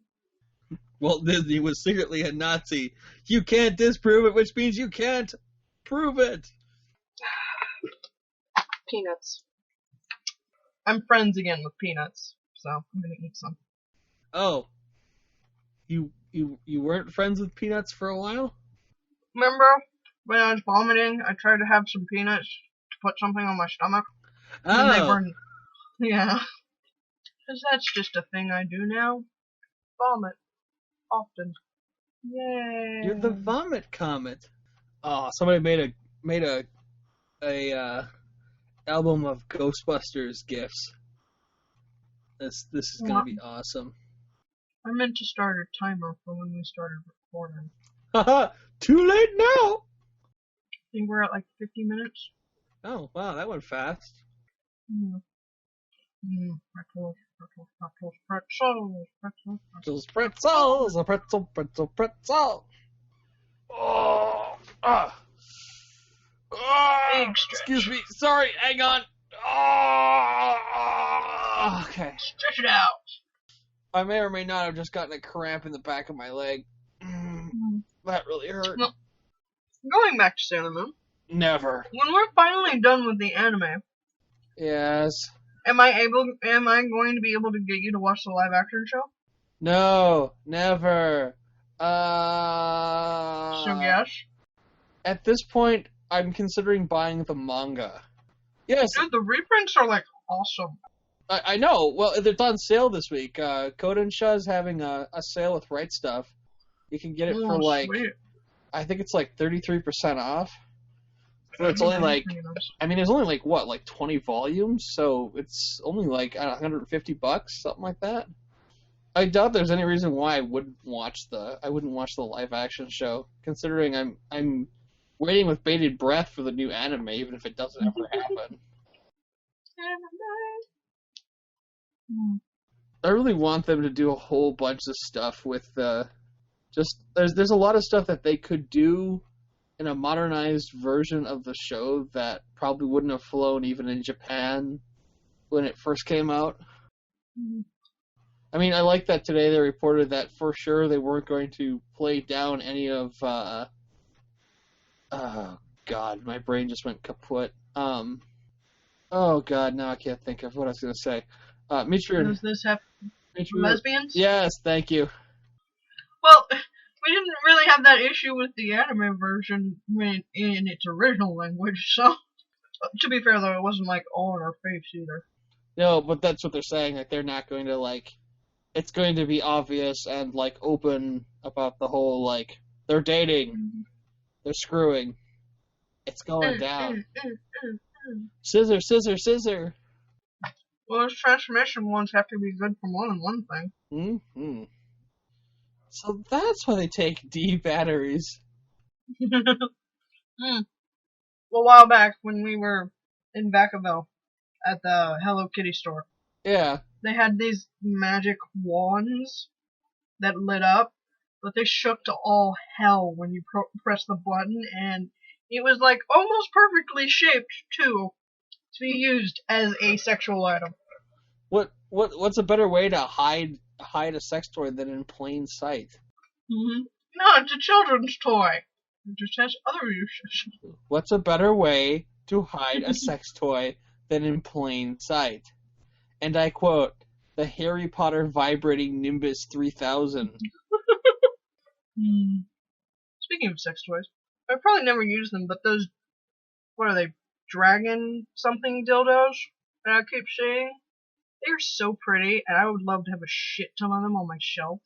[SPEAKER 2] Walt Disney was secretly a Nazi. You can't disprove it, which means you can't prove it.
[SPEAKER 1] Peanuts. I'm friends again with peanuts, so I'm gonna eat some.
[SPEAKER 2] Oh. You weren't friends with peanuts for a while?
[SPEAKER 1] Remember when I was vomiting, I tried to have some peanuts to put something on my stomach? And they were... Yeah. Because that's just a thing I do now. Vomit. Often. Yay.
[SPEAKER 2] You're the vomit comet. Oh, somebody made a album of Ghostbusters gifs. This is gonna be awesome.
[SPEAKER 1] I meant to start a timer for when we started recording.
[SPEAKER 2] Haha, too late now!
[SPEAKER 1] I think we're at like 50 minutes.
[SPEAKER 2] Oh, wow, that went fast.
[SPEAKER 1] Yeah. Pretzels.
[SPEAKER 2] Pretzel. Oh, excuse me. Sorry, hang on. Oh, okay.
[SPEAKER 1] Stretch it out.
[SPEAKER 2] I may or may not have just gotten a cramp in the back of my leg. That really hurt.
[SPEAKER 1] Well, going back to Sailor Moon.
[SPEAKER 2] Never.
[SPEAKER 1] When we're finally done with the anime.
[SPEAKER 2] Yes.
[SPEAKER 1] Am I going to be able to get you to watch the live action show?
[SPEAKER 2] No, never.
[SPEAKER 1] So yes.
[SPEAKER 2] At this point, I'm considering buying the manga. Yes,
[SPEAKER 1] Dude, the reprints are like awesome.
[SPEAKER 2] I know. Well, it's on sale this week. Kodensha's having a sale with Right Stuff. You can get it for like,
[SPEAKER 1] Sweet.
[SPEAKER 2] I think it's like 33% off. So it's only like,
[SPEAKER 1] Pretty nice.
[SPEAKER 2] I mean, there's only like what, like 20 volumes, so it's only like $150, something like that. I doubt there's any reason why I wouldn't watch the live action show, considering I'm waiting with bated breath for the new anime, even if it doesn't ever happen. I really want them to do a whole bunch of stuff with there's a lot of stuff that they could do in a modernized version of the show that probably wouldn't have flown even in Japan when it first came out. I mean, I like that today they reported that for sure they weren't going to play down any of oh god, my brain just went kaput. Oh god, now I can't think of what I was going to say. Mitri,
[SPEAKER 1] Does this have lesbians?
[SPEAKER 2] Yes, thank you.
[SPEAKER 1] Well, we didn't really have that issue with the anime version in its original language, so to be fair though, it wasn't like all in our face either.
[SPEAKER 2] No, but that's what they're saying, like they're not going to like it's going to be obvious and like open about the whole like they're dating, they're screwing. It's going down. Scissor, scissor, scissor.
[SPEAKER 1] Well, those transmission ones have to be good for more than one thing.
[SPEAKER 2] Mm-hmm. So that's why they take D batteries.
[SPEAKER 1] A while back when we were in Vacaville at the Hello Kitty store,
[SPEAKER 2] Yeah.
[SPEAKER 1] they had these magic wands that lit up, but they shook to all hell when you pressed the button, and it was like almost perfectly shaped too to be used as a sexual item.
[SPEAKER 2] What's a better way to hide a sex toy than in plain sight?
[SPEAKER 1] No, it's a children's toy. It just has other uses.
[SPEAKER 2] What's a better way to hide a sex toy than in plain sight? And I quote, the Harry Potter vibrating Nimbus 3000.
[SPEAKER 1] Speaking of sex toys, I probably never use them, but those, what are they, dragon something dildos that I keep seeing? They're so pretty, and I would love to have a shit ton of them on my shelf.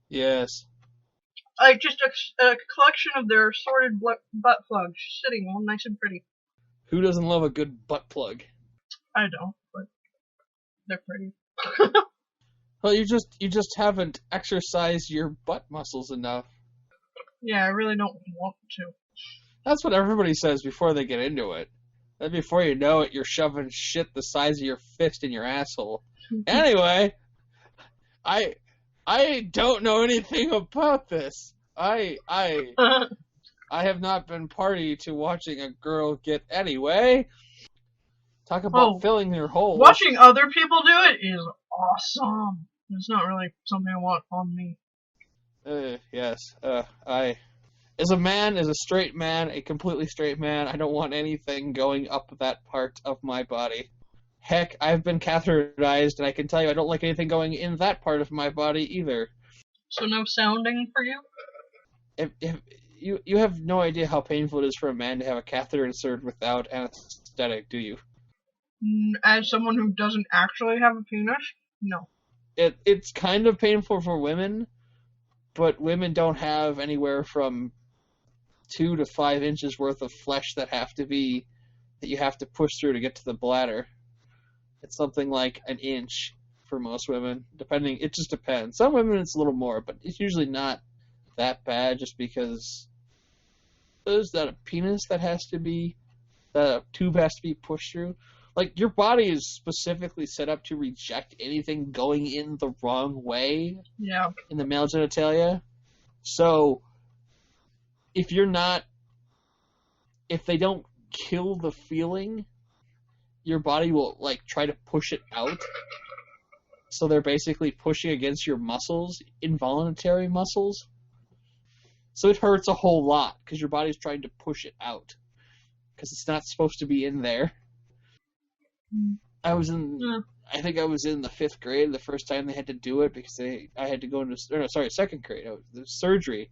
[SPEAKER 2] Yes.
[SPEAKER 1] Like, just a collection of their assorted butt plugs, sitting all nice and pretty.
[SPEAKER 2] Who doesn't love a good butt plug?
[SPEAKER 1] I don't, but they're pretty.
[SPEAKER 2] Well, you just haven't exercised your butt muscles enough.
[SPEAKER 1] Yeah, I really don't want to.
[SPEAKER 2] That's what everybody says before they get into it. Then before you know it, you're shoving shit the size of your fist in your asshole. Anyway, I don't know anything about this. I have not been party to watching a girl get anyway. Talk about filling your hole.
[SPEAKER 1] Watching other people do it is awesome. It's not really something I want on me.
[SPEAKER 2] Yes. As a man, as a straight man, a completely straight man, I don't want anything going up that part of my body. Heck, I've been catheterized, and I can tell you I don't like anything going in that part of my body either.
[SPEAKER 1] So no sounding for you?
[SPEAKER 2] If you have no idea how painful it is for a man to have a catheter inserted without anesthetic, do you?
[SPEAKER 1] As someone who doesn't actually have a penis, no.
[SPEAKER 2] It's kind of painful for women, but women don't have anywhere from 2 to 5 inches worth of flesh that you have to push through to get to the bladder. It's something like an inch for most women, depending. It just depends. Some women it's a little more, but it's usually not that bad. Just because there's that a penis that a tube has to be pushed through. Like your body is specifically set up to reject anything going in the wrong way.
[SPEAKER 1] Yeah.
[SPEAKER 2] In the male genitalia, so. If they don't kill the feeling, your body will like try to push it out. So they're basically pushing against your muscles, involuntary muscles. So it hurts a whole lot because your body's trying to push it out because it's not supposed to be in there. I think I was in the 5th grade the first time they had to do it because I had to go into second grade. It was surgery.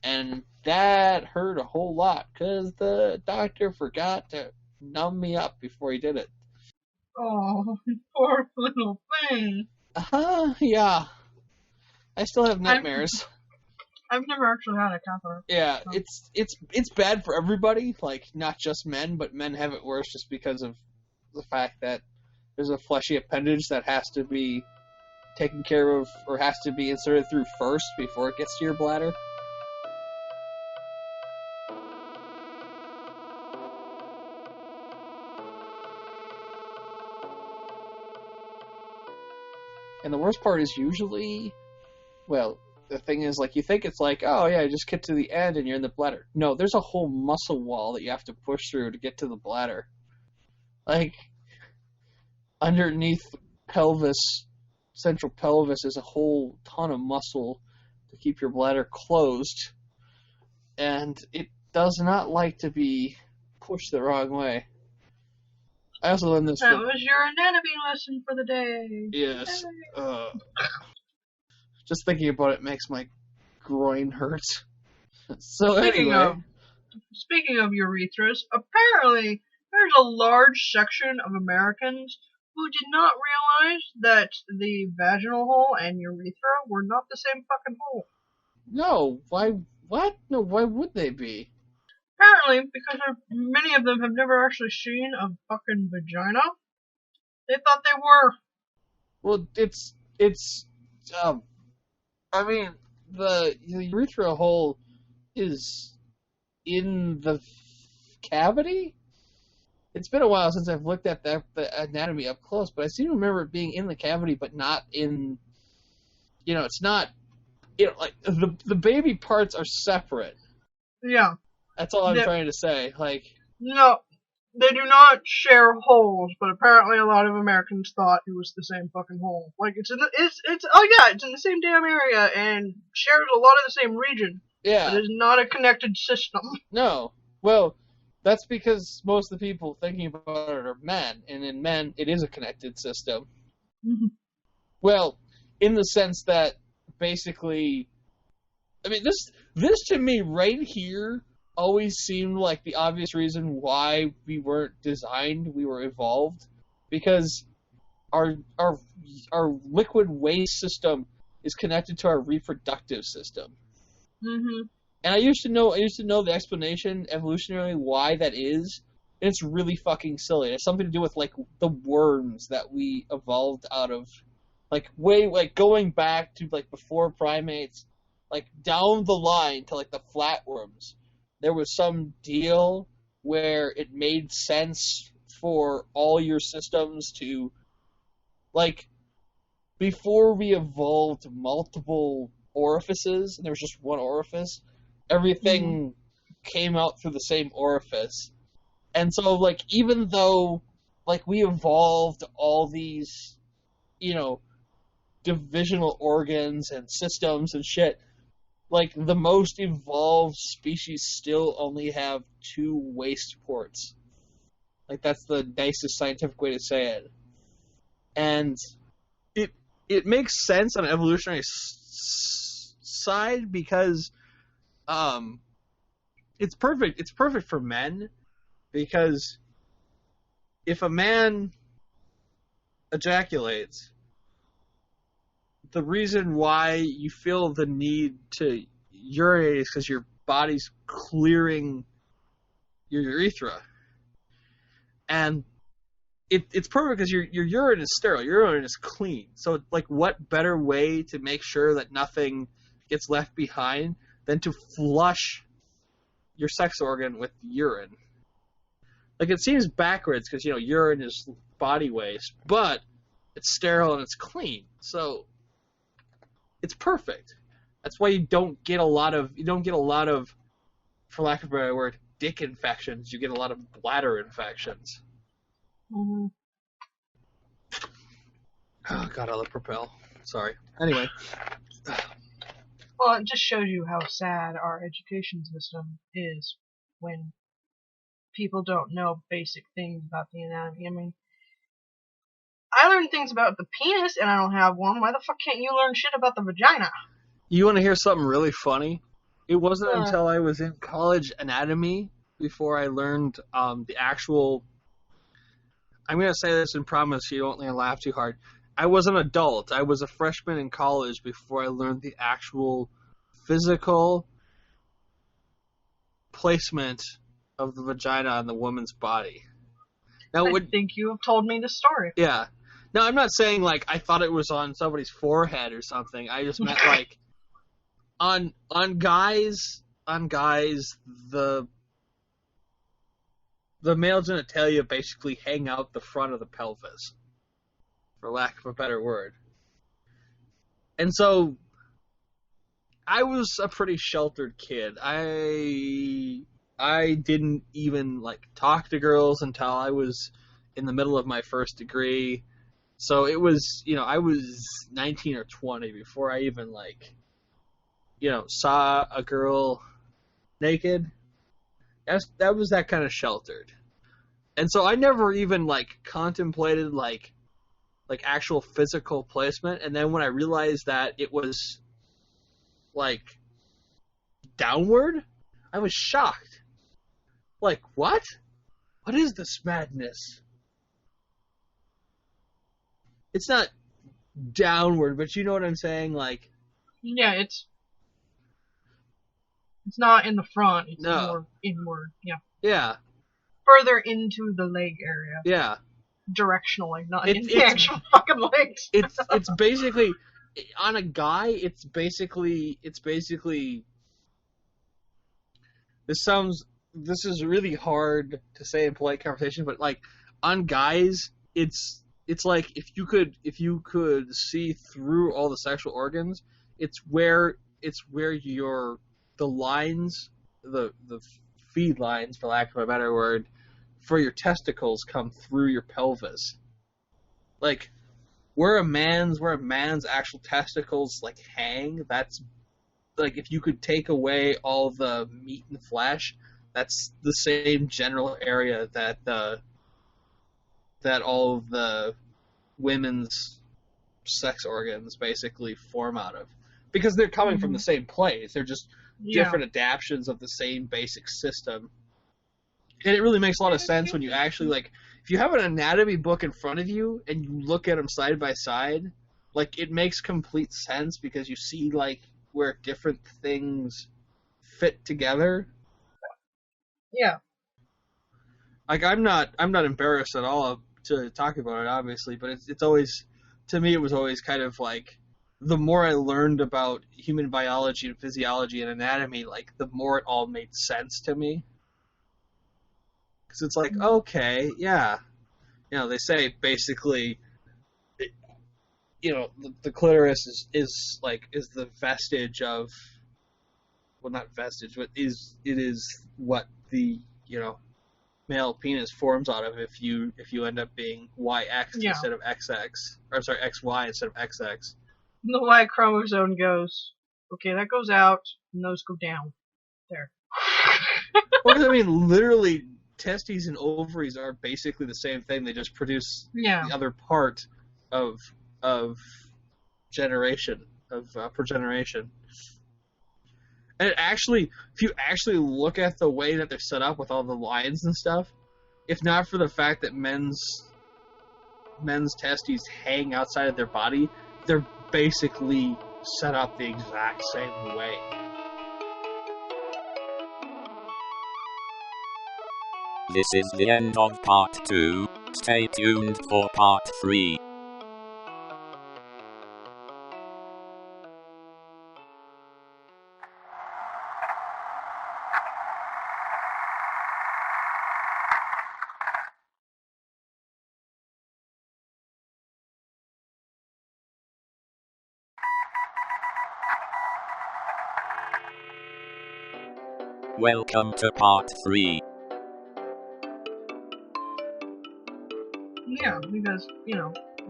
[SPEAKER 2] And that hurt a whole lot because the doctor forgot to numb me up before he did it.
[SPEAKER 1] Oh, poor little thing.
[SPEAKER 2] Yeah. I still have nightmares.
[SPEAKER 1] I've never actually had a catheter.
[SPEAKER 2] Yeah,
[SPEAKER 1] so.
[SPEAKER 2] it's bad for everybody, like not just men, but men have it worse just because of the fact that there's a fleshy appendage that has to be taken care of or has to be inserted through first before it gets to your bladder. And the worst part is usually, well, the thing is, like, you think it's like, oh yeah, just get to the end and you're in the bladder. No, there's a whole muscle wall that you have to push through to get to the bladder. Like, underneath the pelvis, central pelvis, is a whole ton of muscle to keep your bladder closed. And it does not like to be pushed the wrong way. I also learned this
[SPEAKER 1] That was your anatomy lesson for the day.
[SPEAKER 2] Yes. Just thinking about it makes my groin hurt. So
[SPEAKER 1] Speaking of urethras, apparently there's a large section of Americans who did not realize that the vaginal hole and urethra were not the same fucking hole.
[SPEAKER 2] No, why? What? No, why would they be?
[SPEAKER 1] Apparently, because many of them have never actually seen a fucking vagina, they thought they were.
[SPEAKER 2] Well, I mean, the urethra hole is in the cavity? It's been a while since I've looked at the anatomy up close, but I seem to remember it being in the cavity, but not in, it's not, like, the baby parts are separate.
[SPEAKER 1] Yeah.
[SPEAKER 2] That's all I'm trying to say. Like,
[SPEAKER 1] no, they do not share holes, but apparently a lot of Americans thought it was the same fucking hole. Like, it's in the same damn area and shares a lot of the same region.
[SPEAKER 2] Yeah.
[SPEAKER 1] But it's not a connected system.
[SPEAKER 2] No. Well, that's because most of the people thinking about it are men, and in men, it is a connected system.
[SPEAKER 1] Mm-hmm.
[SPEAKER 2] Well, in the sense that, basically, I mean, this to me right here always seemed like the obvious reason why we weren't designed, we were evolved, because our liquid waste system is connected to our reproductive system.
[SPEAKER 1] Mm-hmm.
[SPEAKER 2] And I used to know the explanation evolutionarily why that is, and it's really fucking silly. It has something to do with, like, the worms that we evolved out of, like, going back to, like, before primates, like, down the line to, like, the flatworms. There was some deal where it made sense for all your systems to, like, before we evolved multiple orifices, and there was just one orifice, everything came out through the same orifice. And so, like, even though, like, we evolved all these, divisional organs and systems and shit, like, the most evolved species still only have 2 waste ports. Like, that's the nicest scientific way to say it. And it makes sense on an evolutionary side because it's perfect. It's perfect for men because if a man ejaculates, the reason why you feel the need to urinate is because your body's clearing your urethra. And it's perfect because your urine is sterile. Your urine is clean. So, like, what better way to make sure that nothing gets left behind than to flush your sex organ with urine? Like, it seems backwards because, urine is body waste, but it's sterile and it's clean. So, it's perfect. That's why you don't get a lot of, for lack of a better word, dick infections. You get a lot of bladder infections.
[SPEAKER 1] Mm-hmm.
[SPEAKER 2] Oh, God, I love Propel. Sorry. Anyway.
[SPEAKER 1] Well, it just shows you how sad our education system is when people don't know basic things about the anatomy. I mean, I learned things about the penis and I don't have one. Why the fuck can't you learn shit about the vagina?
[SPEAKER 2] You want to hear something really funny? It wasn't
[SPEAKER 1] Huh.
[SPEAKER 2] until I was in college anatomy before I learned the actual. I'm going to say this and promise you don't laugh too hard. I was an adult. I was a freshman in college before I learned the actual physical placement of the vagina on the woman's body. Now,
[SPEAKER 1] I think you have told me the story.
[SPEAKER 2] yeah. Now, I'm not saying like I thought it was on somebody's forehead or something. I just meant like on guys the male genitalia basically hang out the front of the pelvis, for lack of a better word. And so I was a pretty sheltered kid. I didn't even like talk to girls until I was in the middle of my first degree. So it was, I was 19 or 20 before I even like, saw a girl naked. That was that kind of sheltered. And so I never even like contemplated like actual physical placement. And then when I realized that it was like downward, I was shocked. Like, what? What is this madness? It's not downward, but you know what I'm saying? Like,
[SPEAKER 1] Yeah, it's not in the front. It's
[SPEAKER 2] No.
[SPEAKER 1] more inward. Yeah,
[SPEAKER 2] yeah,
[SPEAKER 1] further into the leg area,
[SPEAKER 2] yeah.
[SPEAKER 1] directionally, not in the
[SPEAKER 2] It's-
[SPEAKER 1] actual fucking legs.
[SPEAKER 2] It's basically on a guy. It's basically. This is really hard to say in polite conversation, but like on guys, it's like if you could see through all the sexual organs, it's where the lines, the feed lines, for lack of a better word, for your testicles come through your pelvis. Like where a man's actual testicles like hang, that's like if you could take away all the meat and flesh, that's the same general area that all of the women's sex organs basically form out of, because they're coming from the same place. They're just different adaptations of the same basic system. And it really makes a lot of sense when you actually like, if you have an anatomy book in front of you and you look at them side by side, like it makes complete sense because you see like where different things fit together.
[SPEAKER 1] Yeah.
[SPEAKER 2] Like I'm not embarrassed at all to talk about it, obviously, but it's always, to me, it was always kind of like the more I learned about human biology and physiology and anatomy, like the more it all made sense to me. Because it's like, okay, yeah, they say basically, the clitoris is the vestige of, well, not vestige, but it is what the male penis forms out of if you end up being YX instead of XX, or sorry, XY instead of XX.
[SPEAKER 1] The Y chromosome goes, okay, that goes out, and those go down. There.
[SPEAKER 2] Well, I mean, literally, testes and ovaries are basically the same thing. They just produce the other part of generation, of progeneration. And it actually, if you actually look at the way that they're set up with all the lines and stuff, if not for the fact that men's testes hang outside of their body, they're basically set up the exact same way.
[SPEAKER 3] This is the end of part 2. Stay tuned for part 3. Welcome to part 3.
[SPEAKER 1] Yeah, because,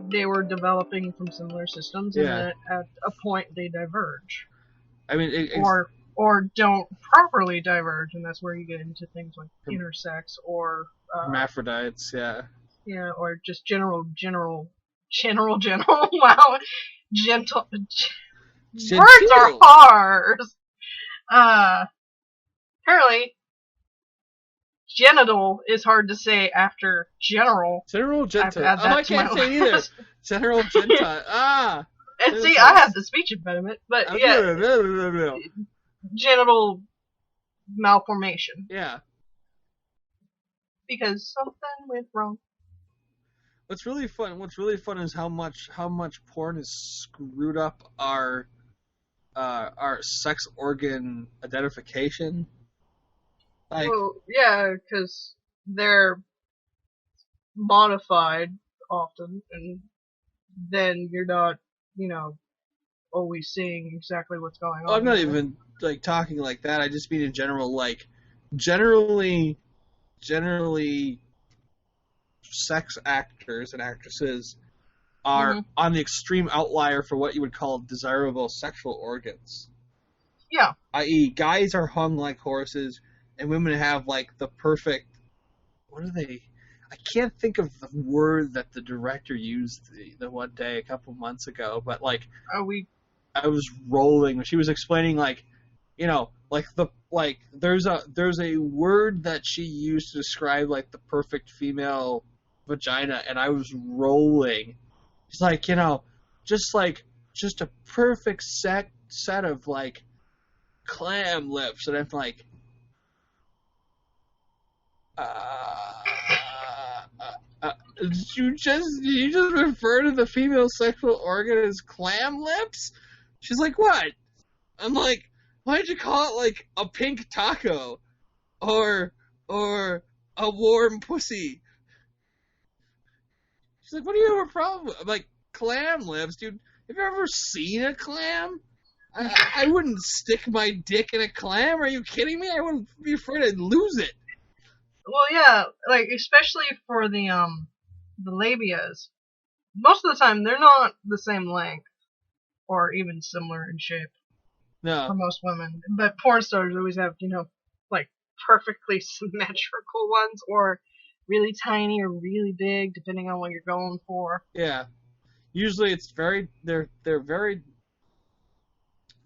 [SPEAKER 1] they were developing from similar systems, and at a point they diverge.
[SPEAKER 2] I mean,
[SPEAKER 1] or don't properly diverge, and that's where you get into things like intersex or
[SPEAKER 2] hermaphrodites, yeah,
[SPEAKER 1] or just general. Wow, gentle. Words are hard. Apparently, genital is hard to say after general.
[SPEAKER 2] General
[SPEAKER 1] I have to
[SPEAKER 2] Gentile.
[SPEAKER 1] add that
[SPEAKER 2] I
[SPEAKER 1] to my
[SPEAKER 2] can't say it either.
[SPEAKER 1] list.
[SPEAKER 2] General Gentile.
[SPEAKER 1] And see, I have the speech impediment, but yeah, genital malformation.
[SPEAKER 2] Yeah.
[SPEAKER 1] Because something went wrong.
[SPEAKER 2] What's really fun is how much porn has screwed up our sex organ identification. Like,
[SPEAKER 1] Well, yeah, because they're modified often, and then you're not, always seeing exactly what's going on.
[SPEAKER 2] I'm not even like talking like that. I just mean in general, like generally sex actors and actresses are on the extreme outlier for what you would call desirable sexual organs.
[SPEAKER 1] Yeah.
[SPEAKER 2] I.e., guys are hung like horses, and women have like the perfect. What are they? I can't think of the word that the director used the one day a couple months ago, but like I was rolling when she was explaining like, there's a word that she used to describe like the perfect female vagina, and I was rolling. It's like, just a perfect set of like clam lips, and I'm like, did you just refer to the female sexual organ as clam lips? She's like, what? I'm like, why'd you call it like a pink taco or a warm pussy? She's like, what do you have a problem with? I'm like, clam lips, dude. Have you ever seen a clam? I wouldn't stick my dick in a clam. Are you kidding me? I wouldn't be afraid I'd lose it.
[SPEAKER 1] Well, yeah, like especially for the labias. Most of the time, they're not the same length or even similar in shape.
[SPEAKER 2] No.
[SPEAKER 1] For most women, but porn stars always have, like perfectly symmetrical ones, or really tiny or really big, depending on what you're going for.
[SPEAKER 2] Yeah. Usually it's they're very,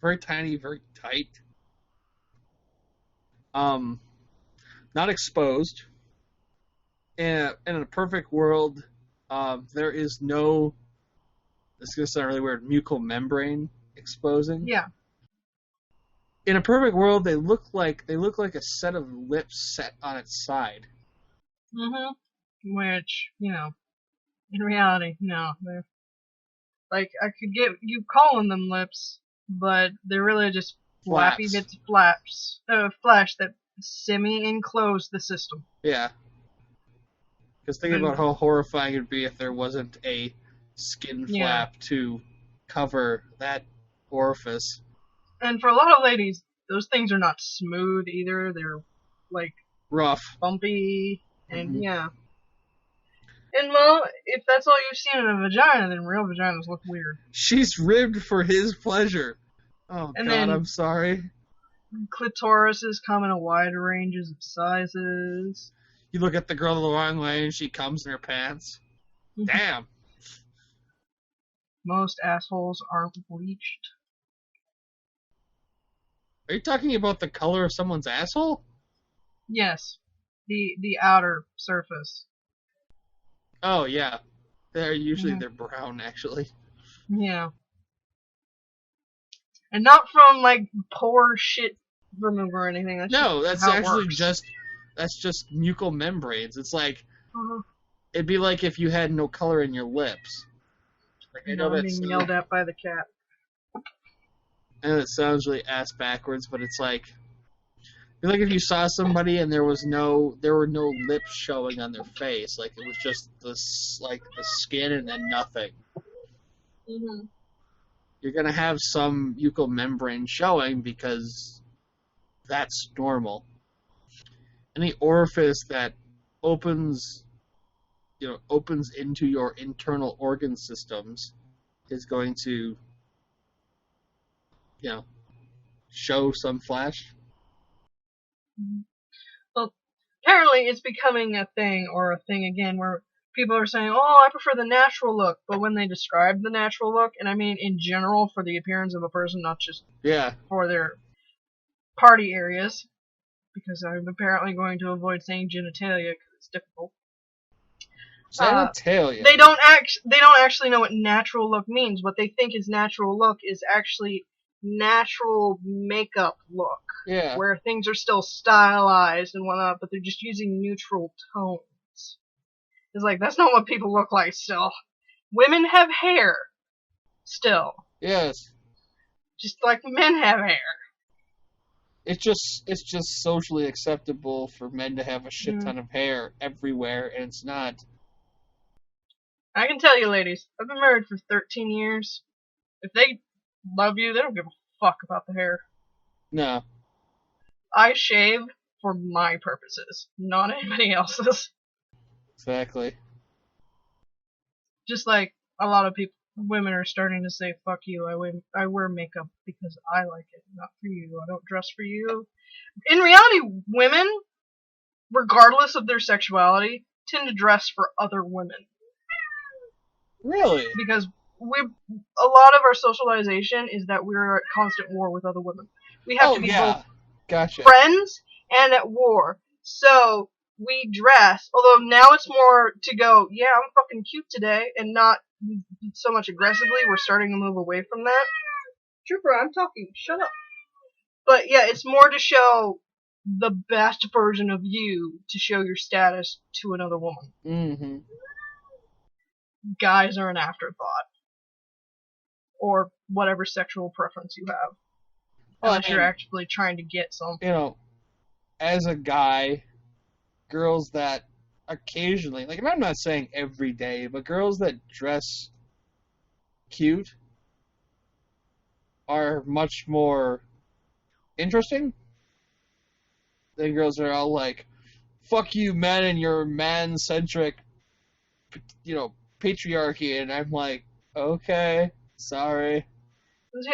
[SPEAKER 2] very tiny, very tight. Not exposed. And in a perfect world, there is no, this is going to sound really weird, mucal membrane exposing.
[SPEAKER 1] Yeah.
[SPEAKER 2] In a perfect world, they look like a set of lips set on its side.
[SPEAKER 1] Which, in reality, no. They're, like, I could get you calling them lips, but they're really just flappy bits of flesh that semi-enclose the system.
[SPEAKER 2] Yeah. Because think about how horrifying it would be if there wasn't a skin flap to cover that orifice.
[SPEAKER 1] And for a lot of ladies, those things are not smooth either. They're, like,
[SPEAKER 2] rough,
[SPEAKER 1] bumpy, and yeah. And well, if that's all you've seen in a vagina, then real vaginas look weird.
[SPEAKER 2] She's ribbed for his pleasure. Oh, and God, I'm sorry.
[SPEAKER 1] Clitorises come in a wide range of sizes.
[SPEAKER 2] You look at the girl the wrong way and she comes in her pants. Damn.
[SPEAKER 1] Most assholes aren't bleached.
[SPEAKER 2] Are you talking about the color of someone's asshole?
[SPEAKER 1] Yes. The outer surface.
[SPEAKER 2] Oh, yeah. They're brown, actually.
[SPEAKER 1] Yeah. And not from, like, pore shit removal or anything. That's actually
[SPEAKER 2] just mucal membranes. It's like, it'd be like if you had no color in your lips. Like, I know
[SPEAKER 1] I'm being yelled at by the cat.
[SPEAKER 2] I know it sounds really ass backwards, but it's like if you saw somebody and there were no lips showing on their face, like it was just the skin and then nothing. You're gonna have some buccal membrane showing because that's normal. Any orifice that opens into your internal organ systems is going to, show some flash.
[SPEAKER 1] Well, apparently it's becoming a thing again where people are saying, oh, I prefer the natural look, but when they describe the natural look, and I mean in general for the appearance of a person, not just for their party areas, because I'm apparently going to avoid saying genitalia because it's difficult.
[SPEAKER 2] Sanitalia.
[SPEAKER 1] They don't actually know what natural look means. What they think is natural look is actually natural makeup look.
[SPEAKER 2] Yeah.
[SPEAKER 1] Where things are still stylized and whatnot, but they're just using neutral tones. It's like, that's not what people look like still. Women have hair. Still.
[SPEAKER 2] Yes.
[SPEAKER 1] Just like men have hair.
[SPEAKER 2] It's just socially acceptable for men to have a shit ton of hair everywhere, and it's not.
[SPEAKER 1] I can tell you, ladies, I've been married for 13 years. If they love you, they don't give a fuck about the hair.
[SPEAKER 2] No.
[SPEAKER 1] I shave for my purposes, not anybody else's.
[SPEAKER 2] Exactly.
[SPEAKER 1] Just like a lot of women are starting to say, fuck you, I wear makeup because I like it, not for you. I don't dress for you. In reality, women, regardless of their sexuality, tend to dress for other women.
[SPEAKER 2] Really?
[SPEAKER 1] Because a lot of our socialization is that we're at constant war with other women. We have to be both friends and at war. So we dress, although now it's more to go, yeah, I'm fucking cute today, and not so much aggressively. We're starting to move away from that. Trooper, I'm talking. Shut up. But yeah, it's more to show the best version of you, to show your status to another woman.
[SPEAKER 2] Mm-hmm.
[SPEAKER 1] Guys are an afterthought. Or whatever sexual preference you have. Unless you're actually trying to get some.
[SPEAKER 2] You know, as a guy, girls that occasionally, like, and I'm not saying every day, but girls that dress cute are much more interesting than girls that are all like, fuck you men and your man-centric, patriarchy, and I'm like, okay, sorry.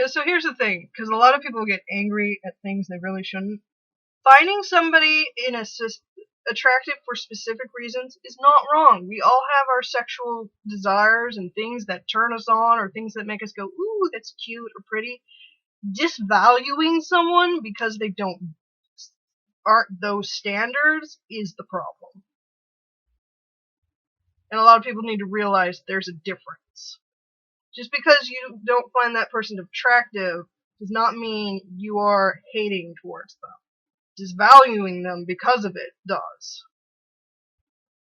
[SPEAKER 1] So here's the thing, because a lot of people get angry at things they really shouldn't. Finding somebody attractive for specific reasons is not wrong. We all have our sexual desires and things that turn us on, or things that make us go, ooh, that's cute or pretty. Disvaluing someone because they aren't those standards is the problem. And a lot of people need to realize there's a difference. Just because you don't find that person attractive does not mean you are hating towards them. Disvaluing them because of it does.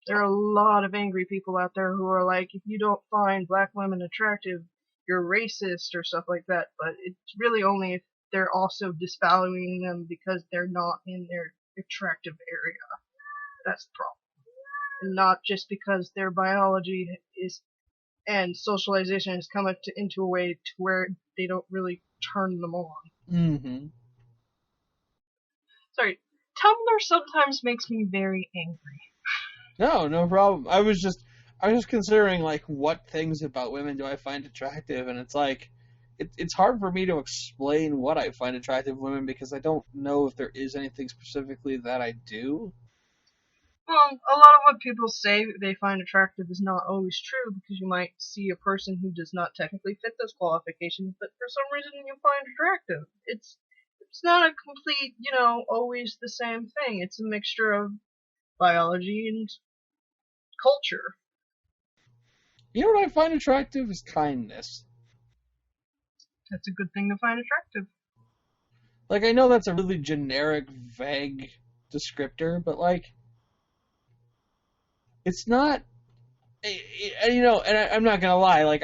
[SPEAKER 1] There are a lot of angry people out there who are like, if you don't find black women attractive, you're racist or stuff like that. But it's really only if they're also disvaluing them because they're not in their attractive area. That's the problem. And not just because their biology and socialization has come into a way to where they don't really turn them on.
[SPEAKER 2] Mm-hmm.
[SPEAKER 1] Sorry, Tumblr sometimes makes me very angry.
[SPEAKER 2] No problem. I was just considering, like, what things about women do I find attractive, and it's like, it's hard for me to explain what I find attractive in women because I don't know if there is anything specifically that I do.
[SPEAKER 1] Well, a lot of what people say they find attractive is not always true, because you might see a person who does not technically fit those qualifications, but for some reason you find attractive. It's not a complete, always the same thing. It's a mixture of biology and culture.
[SPEAKER 2] You know what I find attractive is kindness.
[SPEAKER 1] That's a good thing to find attractive.
[SPEAKER 2] Like, I know that's a really generic, vague descriptor, but, like, it's not, and I'm not gonna lie, like,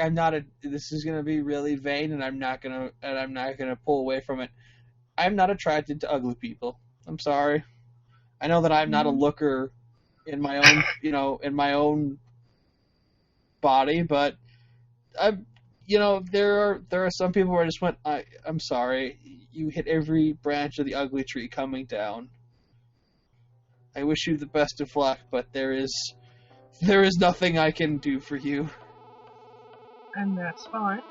[SPEAKER 2] this is gonna be really vain, and I'm not gonna pull away from it. I'm not attracted to ugly people. I'm sorry. I know that I'm not a looker in my own, body, but there are some people where I just went, I'm sorry, you hit every branch of the ugly tree coming down. I wish you the best of luck, but there is nothing I can do for you.
[SPEAKER 1] And that's fine.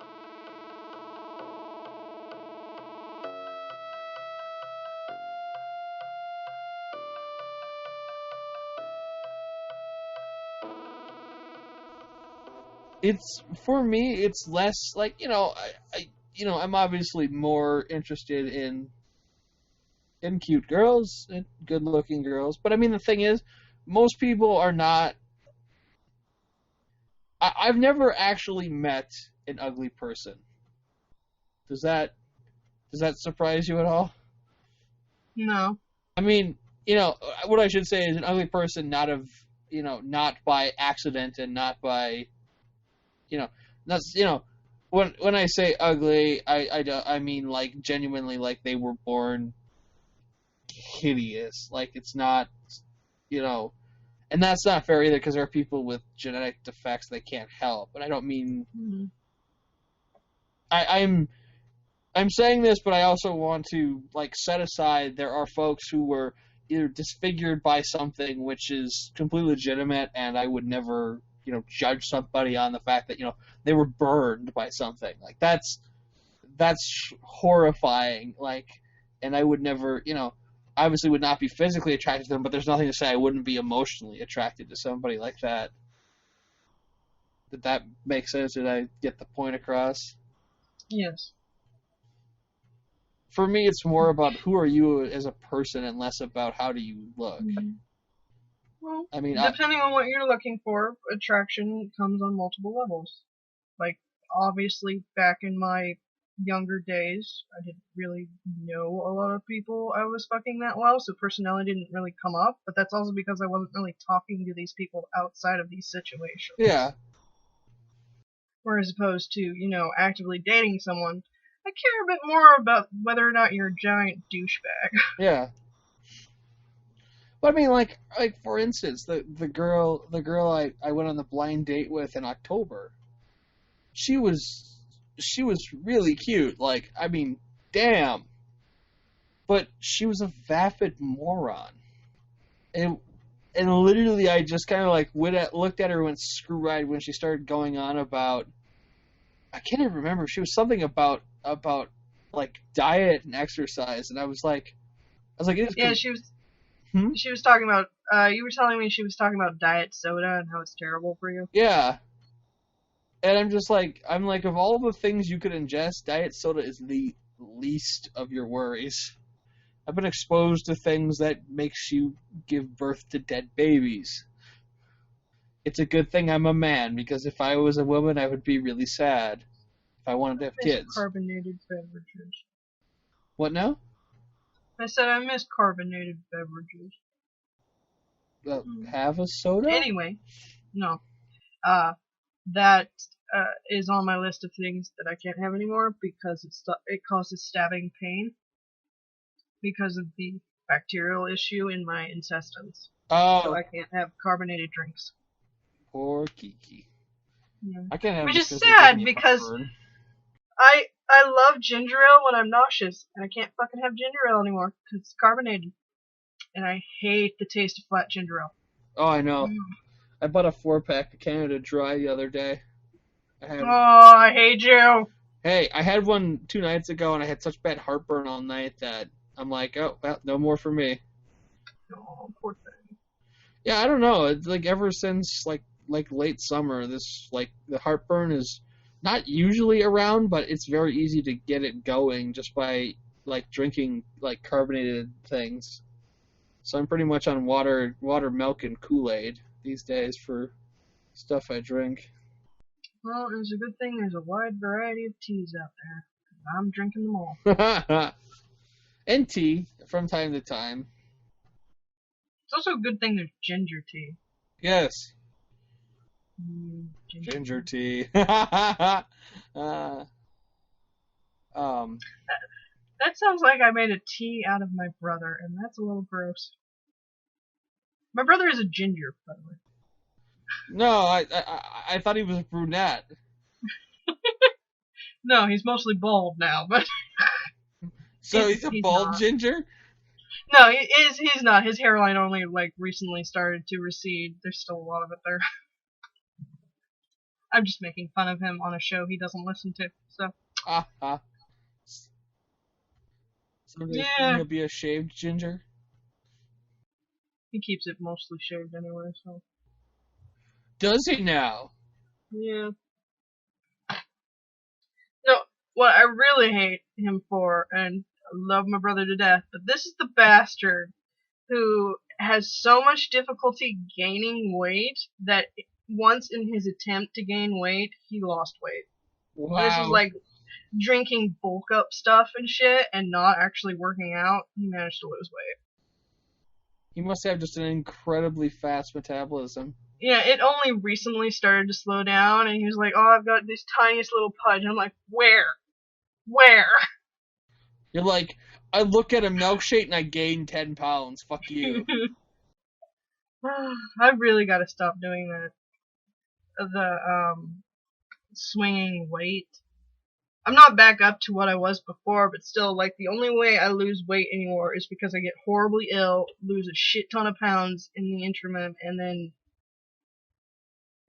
[SPEAKER 2] For me, it's less like, I'm obviously more interested in and cute girls and good-looking girls. But I mean, the thing is, most people are not. I've never actually met an ugly person. Does that surprise you at all?
[SPEAKER 1] No.
[SPEAKER 2] I mean, what I should say is an ugly person, not by accident and not by, that's, when I say ugly, I mean like genuinely like they were born hideous. Like it's not, and that's not fair either because there are people with genetic defects they can't help. But I don't mean,
[SPEAKER 1] Mm-hmm.
[SPEAKER 2] I'm saying this, but I also want to like set aside there are folks who were either disfigured by something which is completely legitimate, and I would never, judge somebody on the fact that they were burned by something. Like that's horrifying. Like, and I would never, obviously would not be physically attracted to them, but there's nothing to say I wouldn't be emotionally attracted to somebody like that. Did that make sense? Did I get the point across?
[SPEAKER 1] Yes.
[SPEAKER 2] For me, it's more about who are you as a person and less about how do you look.
[SPEAKER 1] Mm-hmm. Well,
[SPEAKER 2] I mean,
[SPEAKER 1] depending on what you're looking for, attraction comes on multiple levels. Like, obviously, back in my younger days, I didn't really know a lot of people I was fucking that well, so personality didn't really come up, but that's also because I wasn't really talking to these people outside of these situations.
[SPEAKER 2] yeah.
[SPEAKER 1] Whereas opposed to, actively dating someone, I care a bit more about whether or not you're a giant douchebag.
[SPEAKER 2] Yeah. But I mean, like for instance, the girl I went on the blind date with in October, she was really cute. Like, I mean, damn. But she was a vapid moron, and literally I just kind of like looked at her and went screw-eyed when she started going on about, I can't even remember. She was something about like diet and exercise, and I was like,
[SPEAKER 1] Yeah, she was.
[SPEAKER 2] Hmm?
[SPEAKER 1] She was talking about. You were telling me she was talking about diet soda and how it's terrible for you.
[SPEAKER 2] Yeah. And I'm just like, of all the things you could ingest, diet soda is the least of your worries. I've been exposed to things that makes you give birth to dead babies. It's a good thing I'm a man, because if I was a woman, I would be really sad if I wanted to have kids.
[SPEAKER 1] Carbonated beverages.
[SPEAKER 2] What now?
[SPEAKER 1] I said I miss carbonated beverages.
[SPEAKER 2] Have a soda?
[SPEAKER 1] Anyway, no. That is on my list of things that I can't have anymore because it causes stabbing pain because of the bacterial issue in my intestines.
[SPEAKER 2] Oh.
[SPEAKER 1] So I can't have carbonated drinks.
[SPEAKER 2] Poor Kiki.
[SPEAKER 1] Yeah.
[SPEAKER 2] I can't have
[SPEAKER 1] Which
[SPEAKER 2] this
[SPEAKER 1] is
[SPEAKER 2] 'cause
[SPEAKER 1] sad
[SPEAKER 2] they give me
[SPEAKER 1] because
[SPEAKER 2] heartburn.
[SPEAKER 1] I love ginger ale when I'm nauseous, and I can't fucking have ginger ale anymore because it's carbonated. And I hate the taste of flat ginger ale.
[SPEAKER 2] Oh, I know. I bought a 4-pack of Canada Dry the other day.
[SPEAKER 1] I hate you.
[SPEAKER 2] Hey, I had one 2 nights ago, and I had such bad heartburn all night that I'm like, oh, well, no more for me.
[SPEAKER 1] Oh, poor thing.
[SPEAKER 2] Yeah, I don't know. It's like ever since like late summer, this like the heartburn is not usually around, but it's very easy to get it going just by like drinking like carbonated things. So I'm pretty much on water, milk, and Kool-Aid these days for stuff I drink.
[SPEAKER 1] Well, it's a good thing there's a wide variety of teas out there. I'm drinking them all.
[SPEAKER 2] And tea from time to time.
[SPEAKER 1] It's also a good thing there's ginger tea.
[SPEAKER 2] Yes. Ginger tea. That
[SPEAKER 1] sounds like I made a tea out of my brother, and that's a little gross. My brother is a ginger, by the way.
[SPEAKER 2] No, I thought he was a brunette.
[SPEAKER 1] No, he's mostly bald now, but
[SPEAKER 2] so he's a bald
[SPEAKER 1] not.
[SPEAKER 2] ginger?
[SPEAKER 1] No, he's not. His hairline only like recently started to recede. There's still a lot of it there. I'm just making fun of him on a show he doesn't listen to, so.
[SPEAKER 2] Someday he'll be a shaved ginger?
[SPEAKER 1] He keeps it mostly shaved anyway, so.
[SPEAKER 2] Does he now?
[SPEAKER 1] Yeah. No, what I really hate him for, and love my brother to death, but this is the bastard who has so much difficulty gaining weight that once in his attempt to gain weight, he lost weight.
[SPEAKER 2] Wow.
[SPEAKER 1] This is like drinking bulk up stuff and shit and not actually working out. He managed to lose weight.
[SPEAKER 2] He must have just an incredibly fast metabolism.
[SPEAKER 1] Yeah, it only recently started to slow down, and he was like, "Oh, I've got this tiniest little pudge." And I'm like, "Where? Where?"
[SPEAKER 2] You're like, I look at a milkshake and I gain 10 pounds. Fuck you.
[SPEAKER 1] I've really got to stop doing that. The swinging weight. I'm not back up to what I was before, but still, like, the only way I lose weight anymore is because I get horribly ill, lose a shit ton of pounds in the interim, and then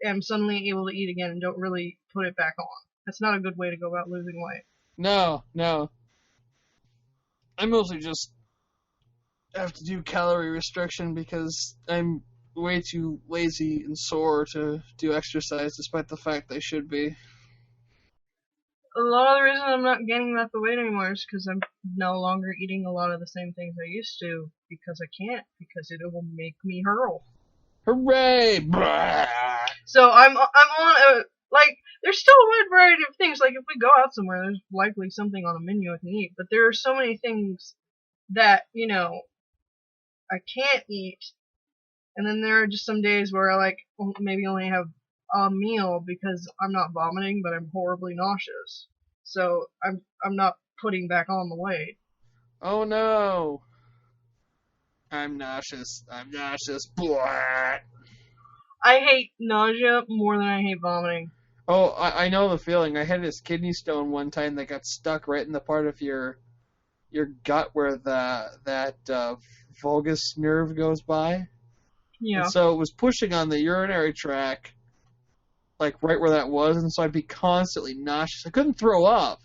[SPEAKER 1] am suddenly able to eat again and don't really put it back on. That's not a good way to go about losing weight.
[SPEAKER 2] No. I mostly just have to do calorie restriction because I'm way too lazy and sore to do exercise, despite the fact I should be.
[SPEAKER 1] A lot of the reason I'm not gaining back the weight anymore is because I'm no longer eating a lot of the same things I used to, because I can't, because it will make me hurl.
[SPEAKER 2] Hooray! Blah.
[SPEAKER 1] So I'm on a, like, there's still a wide variety of things. Like, if we go out somewhere, there's likely something on the menu I can eat, but there are so many things that, you know, I can't eat. And then there are just some days where I, like, maybe only have a meal because I'm not vomiting, but I'm horribly nauseous. So I'm not putting back on the weight.
[SPEAKER 2] Oh no! I'm nauseous. Blah.
[SPEAKER 1] I hate nausea more than I hate vomiting.
[SPEAKER 2] Oh, I know the feeling. I had this kidney stone one time that got stuck right in the part of your gut where that valgus nerve goes by.
[SPEAKER 1] Yeah.
[SPEAKER 2] And so it was pushing on the urinary tract, like right where that was, and so I'd be constantly nauseous. I couldn't throw up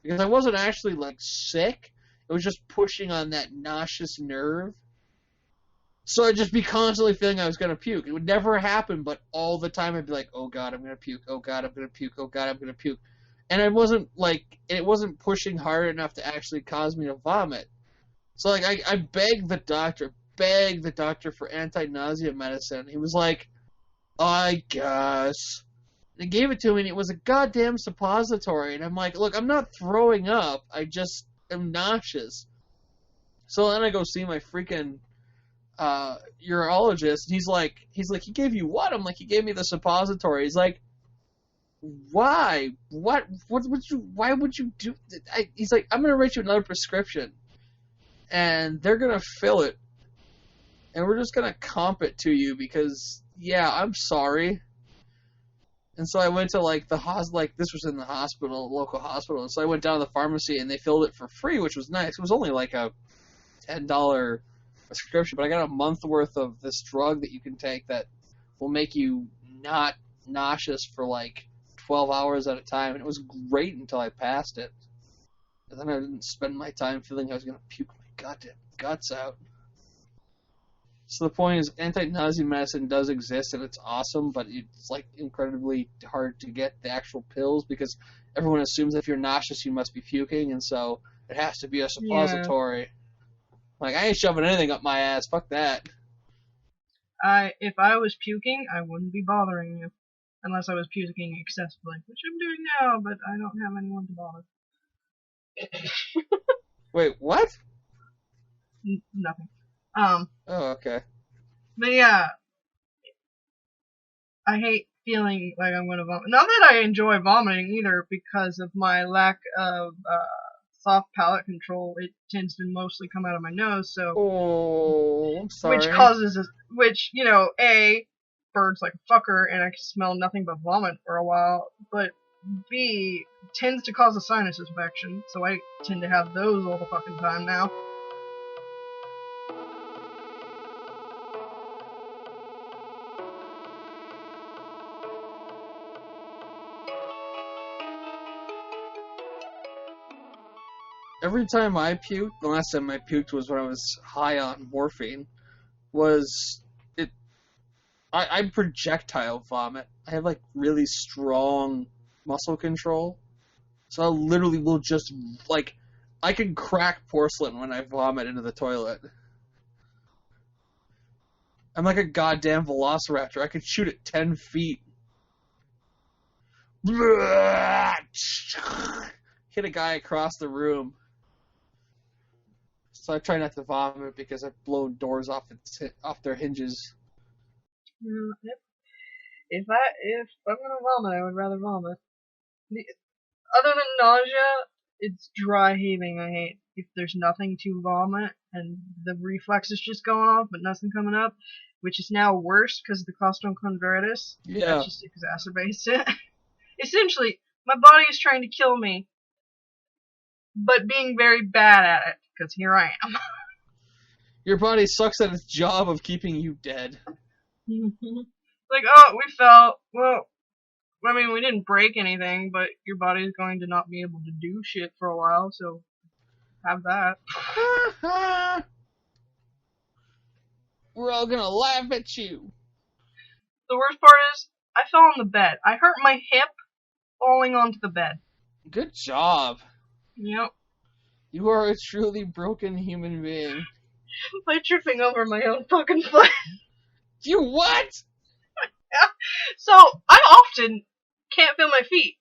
[SPEAKER 2] because I wasn't actually like sick. It was just pushing on that nauseous nerve. So I'd just be constantly feeling I was going to puke. It would never happen, but all the time I'd be like, oh God, I'm going to puke. Oh God, I'm going to puke. Oh God, I'm going to puke. And it wasn't pushing hard enough to actually cause me to vomit. So like I begged the doctor for anti-nausea medicine. He was like, I guess. They gave it to me and it was a goddamn suppository. And I'm like, look, I'm not throwing up. I just am nauseous. So then I go see my freaking urologist. He's like, he gave you what? I'm like, he gave me the suppository. He's like, why? Why would you do? He's like, I'm gonna write you another prescription, and they're gonna fill it, and we're just gonna comp it to you because, yeah, I'm sorry. And so I went to like the this was in the hospital, local hospital. And so I went down to the pharmacy and they filled it for free, which was nice. It was only like a $10 prescription, but I got a month worth of this drug that you can take that will make you not nauseous for like 12 hours at a time. And it was great until I passed it. And then I didn't spend my time feeling I was going to puke my goddamn guts out. So the point is, anti-nausea medicine does exist and it's awesome, but it's like incredibly hard to get the actual pills because everyone assumes if you're nauseous you must be puking, and so it has to be a suppository. Yeah. Like, I ain't shoving anything up my ass. Fuck that.
[SPEAKER 1] If I was puking, I wouldn't be bothering you. Unless I was puking excessively, which I'm doing now, but I don't have anyone to bother.
[SPEAKER 2] Wait, what?
[SPEAKER 1] Nothing.
[SPEAKER 2] Oh, okay.
[SPEAKER 1] But yeah, I hate feeling like I'm gonna vomit. Not that I enjoy vomiting either, because of my lack of soft palate control. It tends to mostly come out of my nose, so.
[SPEAKER 2] Oh, I'm sorry.
[SPEAKER 1] Which, you know, A, burns like a fucker, and I can smell nothing but vomit for a while, but B, tends to cause a sinus infection, so I tend to have those all the fucking time now.
[SPEAKER 2] Every time I puked, the last time I puked was when I was high on morphine, I projectile vomit. I have like really strong muscle control. So I literally will just like, I can crack porcelain when I vomit into the toilet. I'm like a goddamn velociraptor. I could shoot at 10 feet. Hit a guy across the room. So I try not to vomit because I've blown doors off their hinges.
[SPEAKER 1] Yep. If I'm gonna vomit, I would rather vomit. Other than nausea, it's dry heaving I hate. If there's nothing to vomit and the reflex is just going off but nothing coming up, which is now worse because of the costochondritis.
[SPEAKER 2] Yeah.
[SPEAKER 1] That just exacerbates it. Essentially, my body is trying to kill me, but being very bad at it, because here I am.
[SPEAKER 2] Your body sucks at its job of keeping you dead.
[SPEAKER 1] Like, oh, we fell. Well, I mean, we didn't break anything, but your body is going to not be able to do shit for a while, so have that.
[SPEAKER 2] We're all gonna laugh at you.
[SPEAKER 1] The worst part is, I fell on the bed. I hurt my hip falling onto the bed.
[SPEAKER 2] Good job.
[SPEAKER 1] Yep.
[SPEAKER 2] You are a truly broken human being.
[SPEAKER 1] By tripping over my own fucking foot.
[SPEAKER 2] You what?
[SPEAKER 1] So, I often can't feel my feet.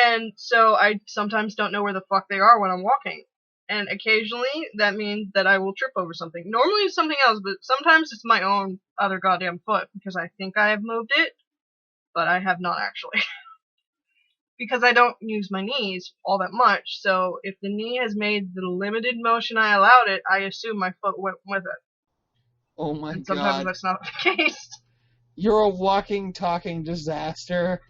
[SPEAKER 1] And so I sometimes don't know where the fuck they are when I'm walking. And occasionally, that means that I will trip over something. Normally it's something else, but sometimes it's my own other goddamn foot, because I think I have moved it, but I have not actually. Because I don't use my knees all that much, so if the knee has made the limited motion I allowed it, I assume my foot went with it.
[SPEAKER 2] Oh my
[SPEAKER 1] And sometimes
[SPEAKER 2] god.
[SPEAKER 1] that's not the case.
[SPEAKER 2] You're a walking, talking disaster.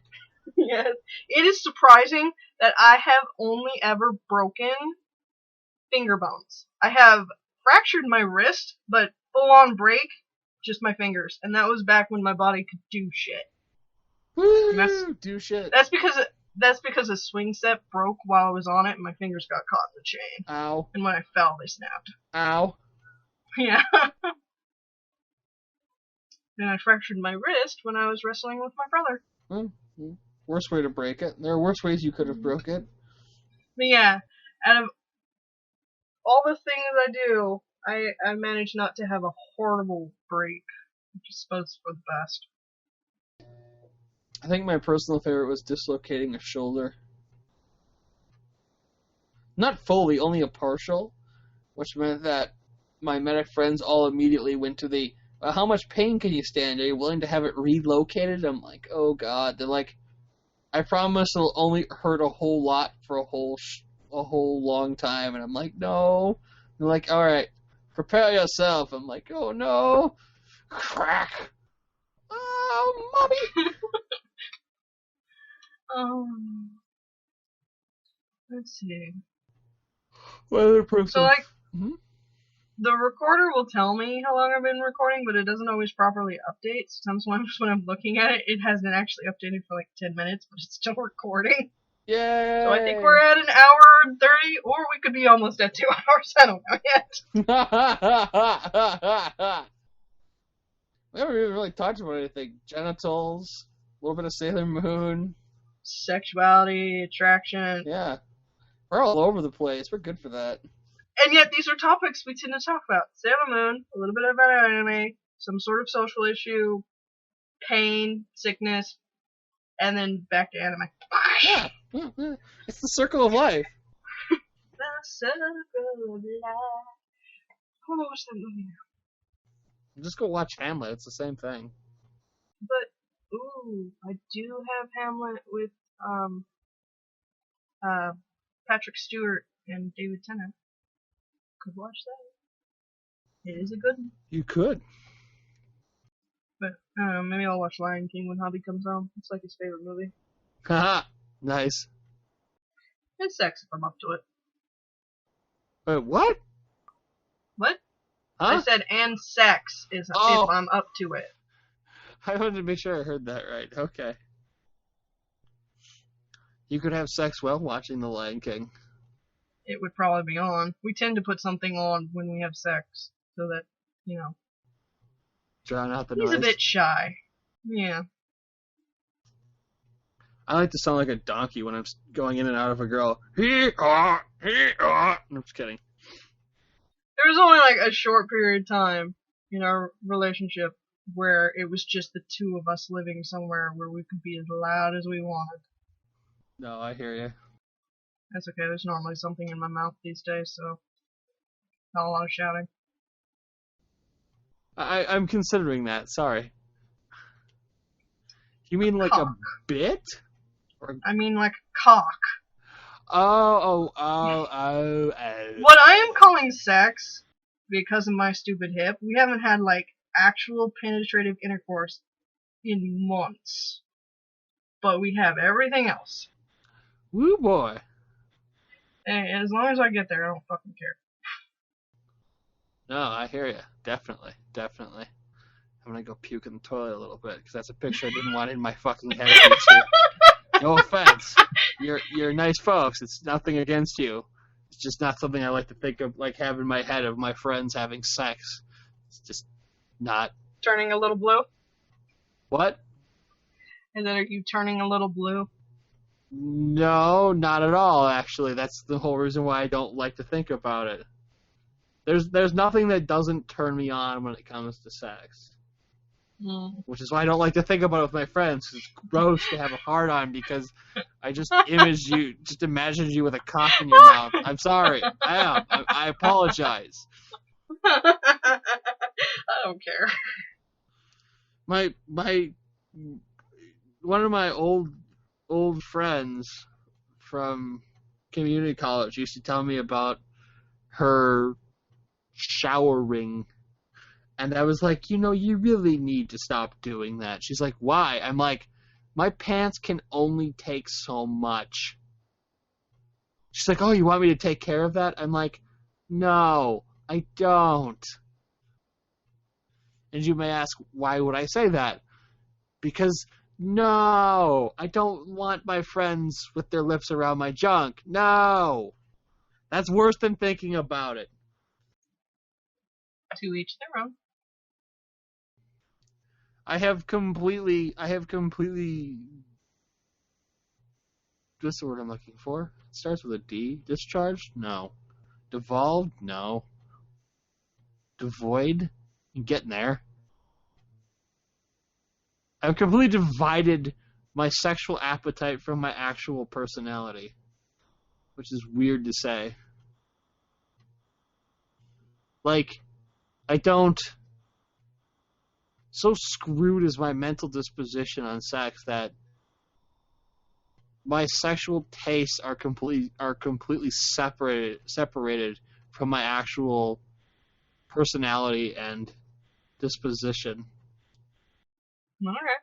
[SPEAKER 1] Yes. It is surprising that I have only ever broken finger bones. I have fractured my wrist, but full on break, just my fingers. And that was back when my body could do shit.
[SPEAKER 2] Woo! Do shit.
[SPEAKER 1] That's because a swing set broke while I was on it and my fingers got caught in the chain.
[SPEAKER 2] Ow.
[SPEAKER 1] And when I fell, they snapped.
[SPEAKER 2] Ow.
[SPEAKER 1] Yeah. And I fractured my wrist when I was wrestling with my brother.
[SPEAKER 2] Worst way to break it. There are worse ways you could have broke it.
[SPEAKER 1] But yeah, out of all the things I do, I managed not to have a horrible break, which I suppose is for the best.
[SPEAKER 2] I think my personal favorite was dislocating a shoulder. Not fully, only a partial, which meant that my medic friends all immediately went to the, how much pain can you stand? Are you willing to have it relocated? I'm like, oh god. They're like, I promise it'll only hurt a whole lot for a whole long time. And I'm like, no. They're like, alright, prepare yourself. I'm like, oh no. Crack. Oh, mommy.
[SPEAKER 1] Let's see.
[SPEAKER 2] What other person?
[SPEAKER 1] So, like,
[SPEAKER 2] Mhm.
[SPEAKER 1] the recorder will tell me how long I've been recording, but it doesn't always properly update. Sometimes when I'm looking at it, it hasn't actually updated for like 10 minutes, but it's still recording.
[SPEAKER 2] Yay!
[SPEAKER 1] So I think we're at an hour and 30, or we could be almost at 2 hours. I don't know yet.
[SPEAKER 2] We haven't even really talked about anything. Genitals, a little bit of Sailor Moon.
[SPEAKER 1] Sexuality, attraction.
[SPEAKER 2] Yeah. We're all over the place. We're good for that.
[SPEAKER 1] And yet these are topics we tend to talk about. Sailor Moon, a little bit about anime, some sort of social issue, pain, sickness, and then back to anime.
[SPEAKER 2] Yeah. It's the circle of life.
[SPEAKER 1] The circle of life. I want to watch that movie now.
[SPEAKER 2] Just go watch Hamlet. It's the same thing.
[SPEAKER 1] But, ooh, I do have Hamlet with, Patrick Stewart and David Tennant. Could watch that. It is a good one.
[SPEAKER 2] You could.
[SPEAKER 1] But, I don't know, maybe I'll watch Lion King when Hobby comes home. It's like his favorite movie.
[SPEAKER 2] Haha. Nice.
[SPEAKER 1] And sex if I'm up to it.
[SPEAKER 2] Wait, what?
[SPEAKER 1] What?
[SPEAKER 2] Huh?
[SPEAKER 1] I said, and sex is
[SPEAKER 2] Oh.
[SPEAKER 1] if I'm up to it.
[SPEAKER 2] I wanted to make sure I heard that right. Okay. You could have sex while watching The Lion King.
[SPEAKER 1] It would probably be on. We tend to put something on when we have sex, so that, you know.
[SPEAKER 2] Drown out the
[SPEAKER 1] He's
[SPEAKER 2] noise.
[SPEAKER 1] a bit shy. Yeah.
[SPEAKER 2] I like to sound like a donkey when I'm going in and out of a girl. Hee-haw, hee-haw. I'm just kidding.
[SPEAKER 1] There was only like a short period of time in our relationship where it was just the two of us living somewhere where we could be as loud as we wanted.
[SPEAKER 2] No, I hear you.
[SPEAKER 1] That's okay, there's normally something in my mouth these days, so not a lot of shouting.
[SPEAKER 2] I'm considering that. Sorry. You mean like
[SPEAKER 1] Cock.
[SPEAKER 2] a bit? Or...
[SPEAKER 1] I mean like cock.
[SPEAKER 2] Oh.
[SPEAKER 1] What I am calling sex, because of my stupid hip, we haven't had like actual penetrative intercourse in months. But we have everything else.
[SPEAKER 2] Woo boy.
[SPEAKER 1] And as long as I get there, I don't fucking care.
[SPEAKER 2] No, I hear you. Definitely. I'm gonna go puke in the toilet a little bit, because that's a picture I didn't want in my fucking head. No offense. You're nice folks. It's nothing against you. It's just not something I like to think of, like, have in my head of my friends having sex. It's just not.
[SPEAKER 1] Turning a little blue?
[SPEAKER 2] What?
[SPEAKER 1] And then are you turning a little blue?
[SPEAKER 2] No, not at all, actually. That's the whole reason why I don't like to think about it. There's nothing that doesn't turn me on when it comes to sex. Which is why I don't like to think about it with my friends. It's gross to have a hard-on because I just imagined you with a cock in your mouth. I'm sorry. I apologize.
[SPEAKER 1] I don't care.
[SPEAKER 2] One of my old friends from community college used to tell me about her showering. And I was like, you really need to stop doing that. She's like, why? I'm like, my pants can only take so much. She's like, oh, you want me to take care of that? I'm like, no, I don't. And you may ask, why would I say that? Because, no, I don't want my friends with their lips around my junk. No. That's worse than thinking about it.
[SPEAKER 1] To each their own.
[SPEAKER 2] I have completely, what's the word I'm looking for? It starts with a D. Discharged? No. Devolved? No. Devoid? I'm getting there. I've completely divided my sexual appetite from my actual personality. Which is weird to say. Like, I don't... So screwed is my mental disposition on sex that my sexual tastes are completely separated from my actual personality and disposition.
[SPEAKER 1] Okay.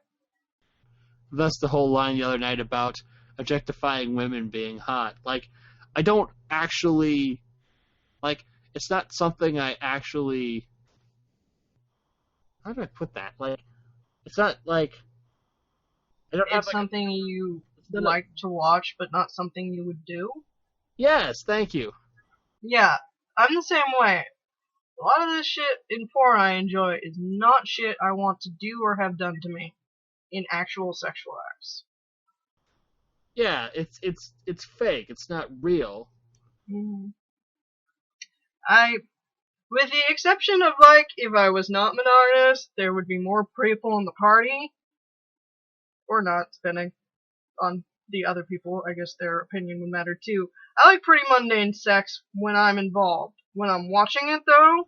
[SPEAKER 2] Thus the whole line the other night about objectifying women being hot. Like, I don't actually... Like, it's not something I actually... How do I put that? Like, it's not like... I don't have,
[SPEAKER 1] It's something you like to watch, but not something you would do?
[SPEAKER 2] Yes, thank you.
[SPEAKER 1] Yeah, I'm the same way. A lot of this shit in porn I enjoy is not shit I want to do or have done to me in actual sexual acts.
[SPEAKER 2] Yeah, it's fake. It's not real.
[SPEAKER 1] With the exception of, like, if I was not monogamous, there would be more people in the party. Or not, depending on the other people. I guess their opinion would matter too. I like pretty mundane sex when I'm involved. When I'm watching it, though,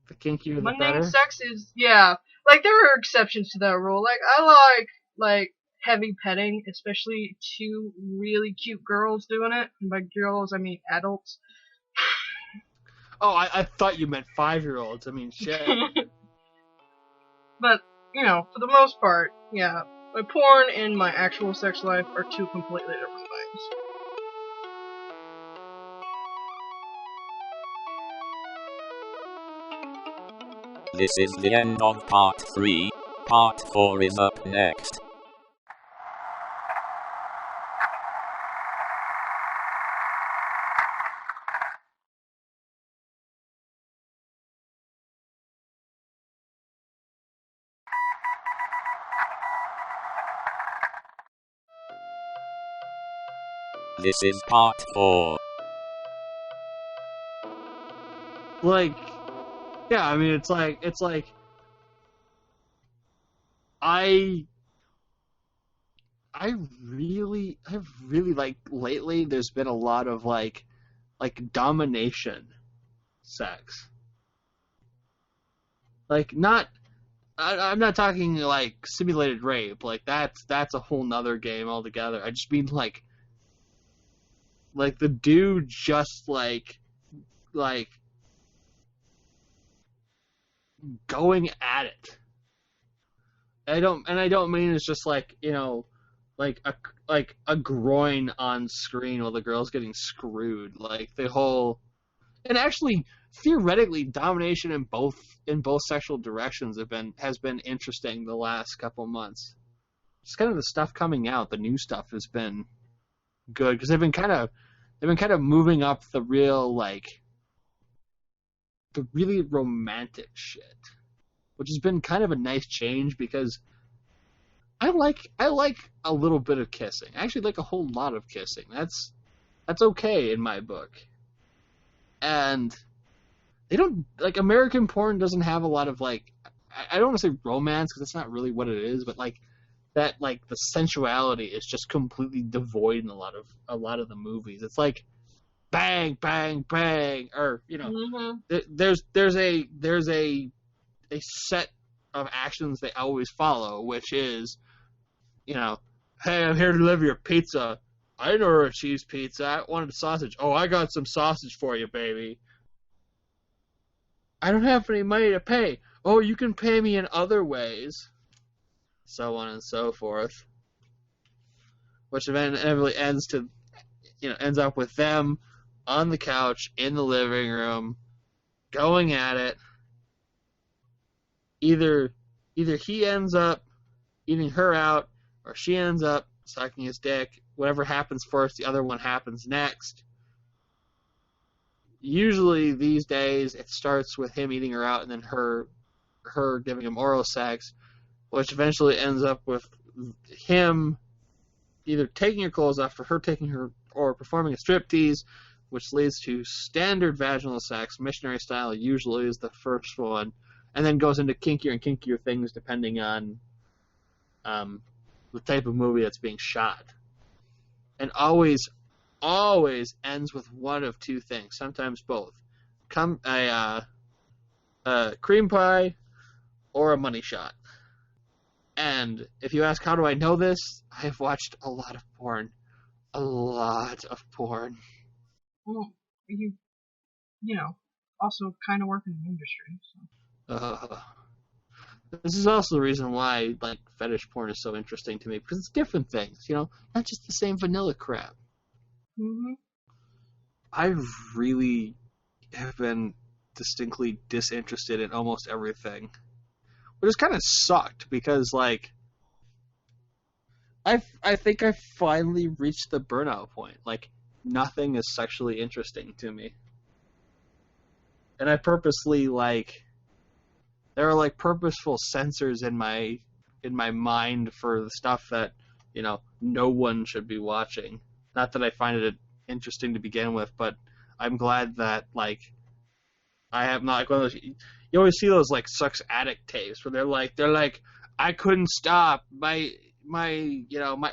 [SPEAKER 2] The kinkier the
[SPEAKER 1] mundane
[SPEAKER 2] better.
[SPEAKER 1] sex is, yeah. Like, there are exceptions to that rule. Like, I like, heavy petting, especially two really cute girls doing it. And by girls, I mean adults.
[SPEAKER 2] Oh, I thought you meant 5-year-olds. I mean, shit.
[SPEAKER 1] But, for the most part, yeah. My porn and my actual sex life are two completely different things.
[SPEAKER 3] This is the end of part 3. Part 4 is up next. This is part 4.
[SPEAKER 2] Like, yeah, I mean, it's like, I've really, like, lately, there's been a lot of, like domination sex. Like, I'm not talking, like, simulated rape. Like, that's a whole nother game altogether. I just mean, like the dude just, like, going at it. I don't mean it's just like, you know, like a groin on screen while the girl's getting screwed. Like the whole, and actually theoretically domination in both sexual directions has been interesting the last couple months. Just kind of the stuff coming out, the new stuff has been good because they've been kind of moving up the real, like, the really romantic shit, which has been kind of a nice change because I like a little bit of kissing. I actually like a whole lot of kissing. That's okay in my book. And they don't, like, American porn doesn't have a lot of, like, I don't want to say romance because that's not really what it is, but like that, like, the sensuality is just completely devoid in a lot of the movies. It's like bang bang bang, or, you know, there's a set of actions they always follow, which is, you know, hey, I'm here to deliver your pizza. I didn't order a cheese pizza. I wanted a sausage. Oh, I got some sausage for you, baby. I don't have any money to pay. Oh, you can pay me in other ways. So on and so forth. Which inevitably ends up with them on the couch in the living room, going at it. Either he ends up eating her out, or she ends up sucking his dick. Whatever happens first, the other one happens next. Usually these days it starts with him eating her out and then her giving him oral sex, which eventually ends up with him either taking her clothes off or her taking her, or performing a striptease, which leads to standard vaginal sex, missionary style usually is the first one, and then goes into kinkier and kinkier things depending on the type of movie that's being shot. And always ends with one of two things, sometimes both. A cream pie or a money shot. And if you ask how do I know this, I have watched a lot of porn. A lot of porn.
[SPEAKER 1] Well, you know, also kind of work in the industry. So.
[SPEAKER 2] This is also the reason why, like, fetish porn is so interesting to me, because it's different things, you know, not just the same vanilla crap. I really have been distinctly disinterested in almost everything, which has kind of sucked because, like, I think I finally reached the burnout point. Like, nothing is sexually interesting to me, and I purposely, like, there are, like, purposeful censors in my mind for the stuff that, you know, no one should be watching. Not that I find it interesting to begin with, but I'm glad that, like, I have not, like, one of those, you always see those, like, sex addict tapes where they're like, I couldn't stop, my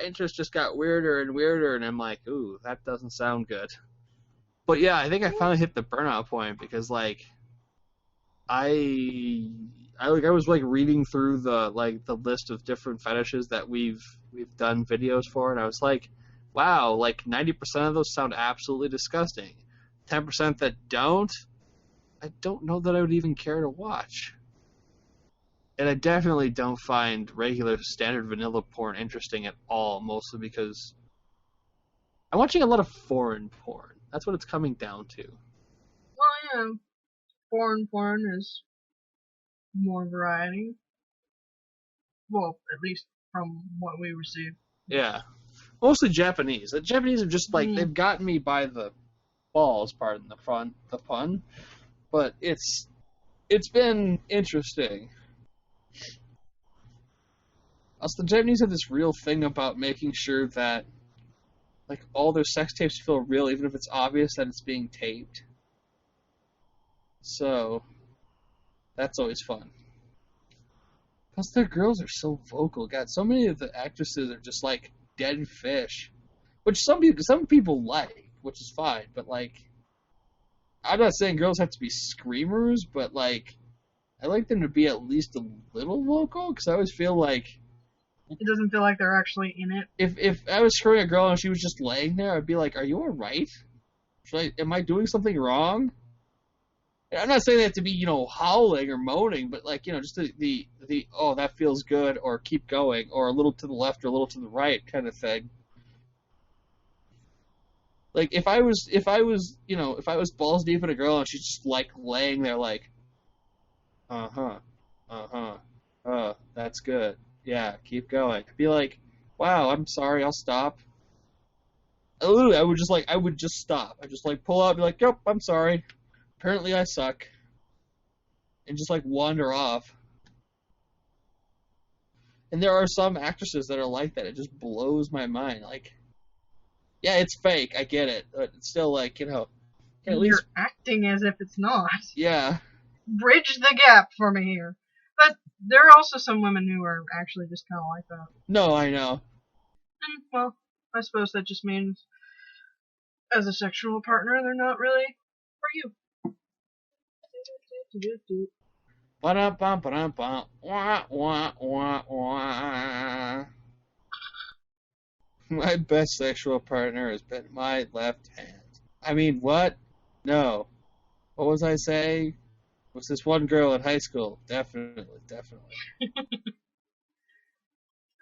[SPEAKER 2] interest just got weirder and weirder, and I'm like, ooh, that doesn't sound good. But yeah, I think I finally hit the burnout point because, like, I was, like, reading through the list of different fetishes that we've done videos for, and I was like, wow, like 90% of those sound absolutely disgusting. 10% that don't, I don't know that I would even care to watch. And I definitely don't find regular standard vanilla porn interesting at all, mostly because I'm watching a lot of foreign porn. That's what it's coming down to.
[SPEAKER 1] Well, yeah, foreign porn is more variety. Well, at least from what we receive.
[SPEAKER 2] Yeah. Mostly Japanese. The Japanese are just, like, they've gotten me by the balls, pardon the pun. But it's been interesting. Also, the Japanese have this real thing about making sure that like all their sex tapes feel real, even if it's obvious that it's being taped. So that's always fun. Plus, their girls are so vocal. God, so many of the actresses are just like dead fish, which some people like, which is fine. But like, I'm not saying girls have to be screamers, but like, I like them to be at least a little vocal, because I always feel like
[SPEAKER 1] it doesn't feel like they're actually in it.
[SPEAKER 2] If I was screwing a girl and she was just laying there, I'd be like, "Are you all right? Am I doing something wrong?" I'm not saying they have to be, howling or moaning, but like, just the oh, that feels good, or keep going, or a little to the left or a little to the right kind of thing. Like if I was balls deep in a girl and she's just like laying there like, that's good, yeah, keep going. I'd be like, wow, I'm sorry, I'll stop. Literally, I would just stop. I just like pull out and be like, yep, I'm sorry. Apparently I suck. And just like wander off. And there are some actresses that are like that. It just blows my mind. Like, yeah, it's fake. I get it. But it's still like, at
[SPEAKER 1] You're
[SPEAKER 2] least
[SPEAKER 1] acting as if it's not.
[SPEAKER 2] yeah.
[SPEAKER 1] Bridge the gap for me here. But there are also some women who are actually just kind of like that.
[SPEAKER 2] No, I know.
[SPEAKER 1] And, well, I suppose that just means as a sexual partner, they're not really for you.
[SPEAKER 2] Ba-dum-bum, wah, wah, wah, wah. My best sexual partner has been my left hand. I mean, what? No. What was I saying? Was this one girl in high school? Definitely.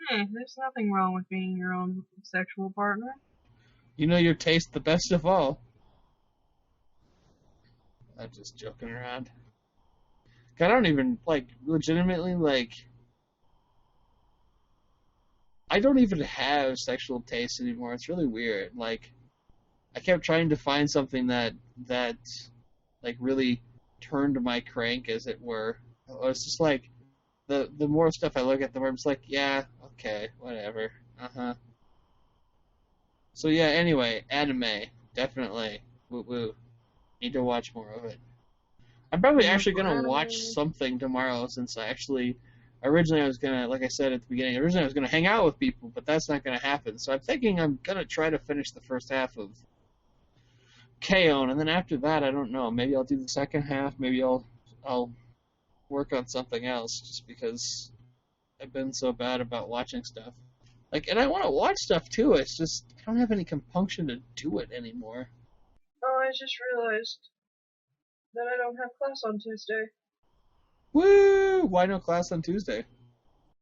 [SPEAKER 1] Hey, there's nothing wrong with being your own sexual partner.
[SPEAKER 2] You know your taste the best of all. I'm just joking around. I don't even, legitimately, I don't even have sexual taste anymore. It's really weird. Like, I kept trying to find something that really turned my crank, as it were. It's just like, the more stuff I look at, the more I'm just like, yeah, okay, whatever. So yeah, anyway, anime, definitely. Woo woo. Need to watch more of it. I'm probably actually gonna watch something tomorrow, since originally I was gonna, like I said at the beginning, I was gonna hang out with people, but that's not gonna happen. So I'm thinking I'm gonna try to finish the first half of K-On!, and then after that, I don't know. Maybe I'll do the second half. Maybe I'll work on something else, just because I've been so bad about watching stuff. And I want to watch stuff too. It's just I don't have any compunction to do it anymore.
[SPEAKER 1] Oh, I just realized that I don't have class on Tuesday.
[SPEAKER 2] Woo! Why no class on Tuesday?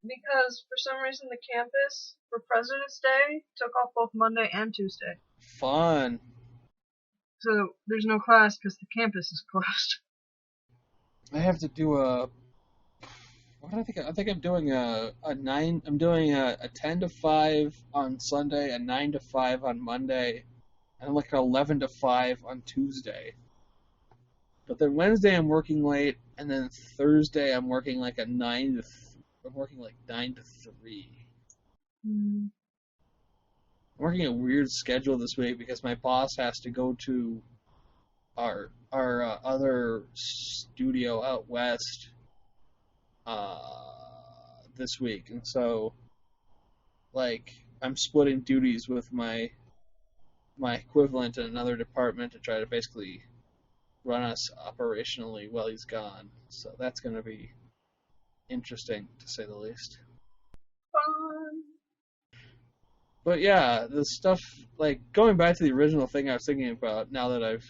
[SPEAKER 1] Because for some reason the campus for President's Day took off both Monday and Tuesday.
[SPEAKER 2] Fun.
[SPEAKER 1] So there's no class because the campus is closed.
[SPEAKER 2] I have to do a. What do I think? I think I'm doing a 9. I'm doing a 10 to 5 on Sunday, a 9 to 5 on Monday, and like an 11 to 5 on Tuesday. But then Wednesday I'm working late, and then Thursday I'm working like a 9 to. I'm working like 9 to 3. I'm working a weird schedule this week because my boss has to go to our other studio out west this week, and so I'm splitting duties with my equivalent in another department to try to basically run us operationally while he's gone. So that's going to be interesting, to say the least.
[SPEAKER 1] Fun.
[SPEAKER 2] But yeah, the stuff, going back to the original thing I was thinking about, now that I've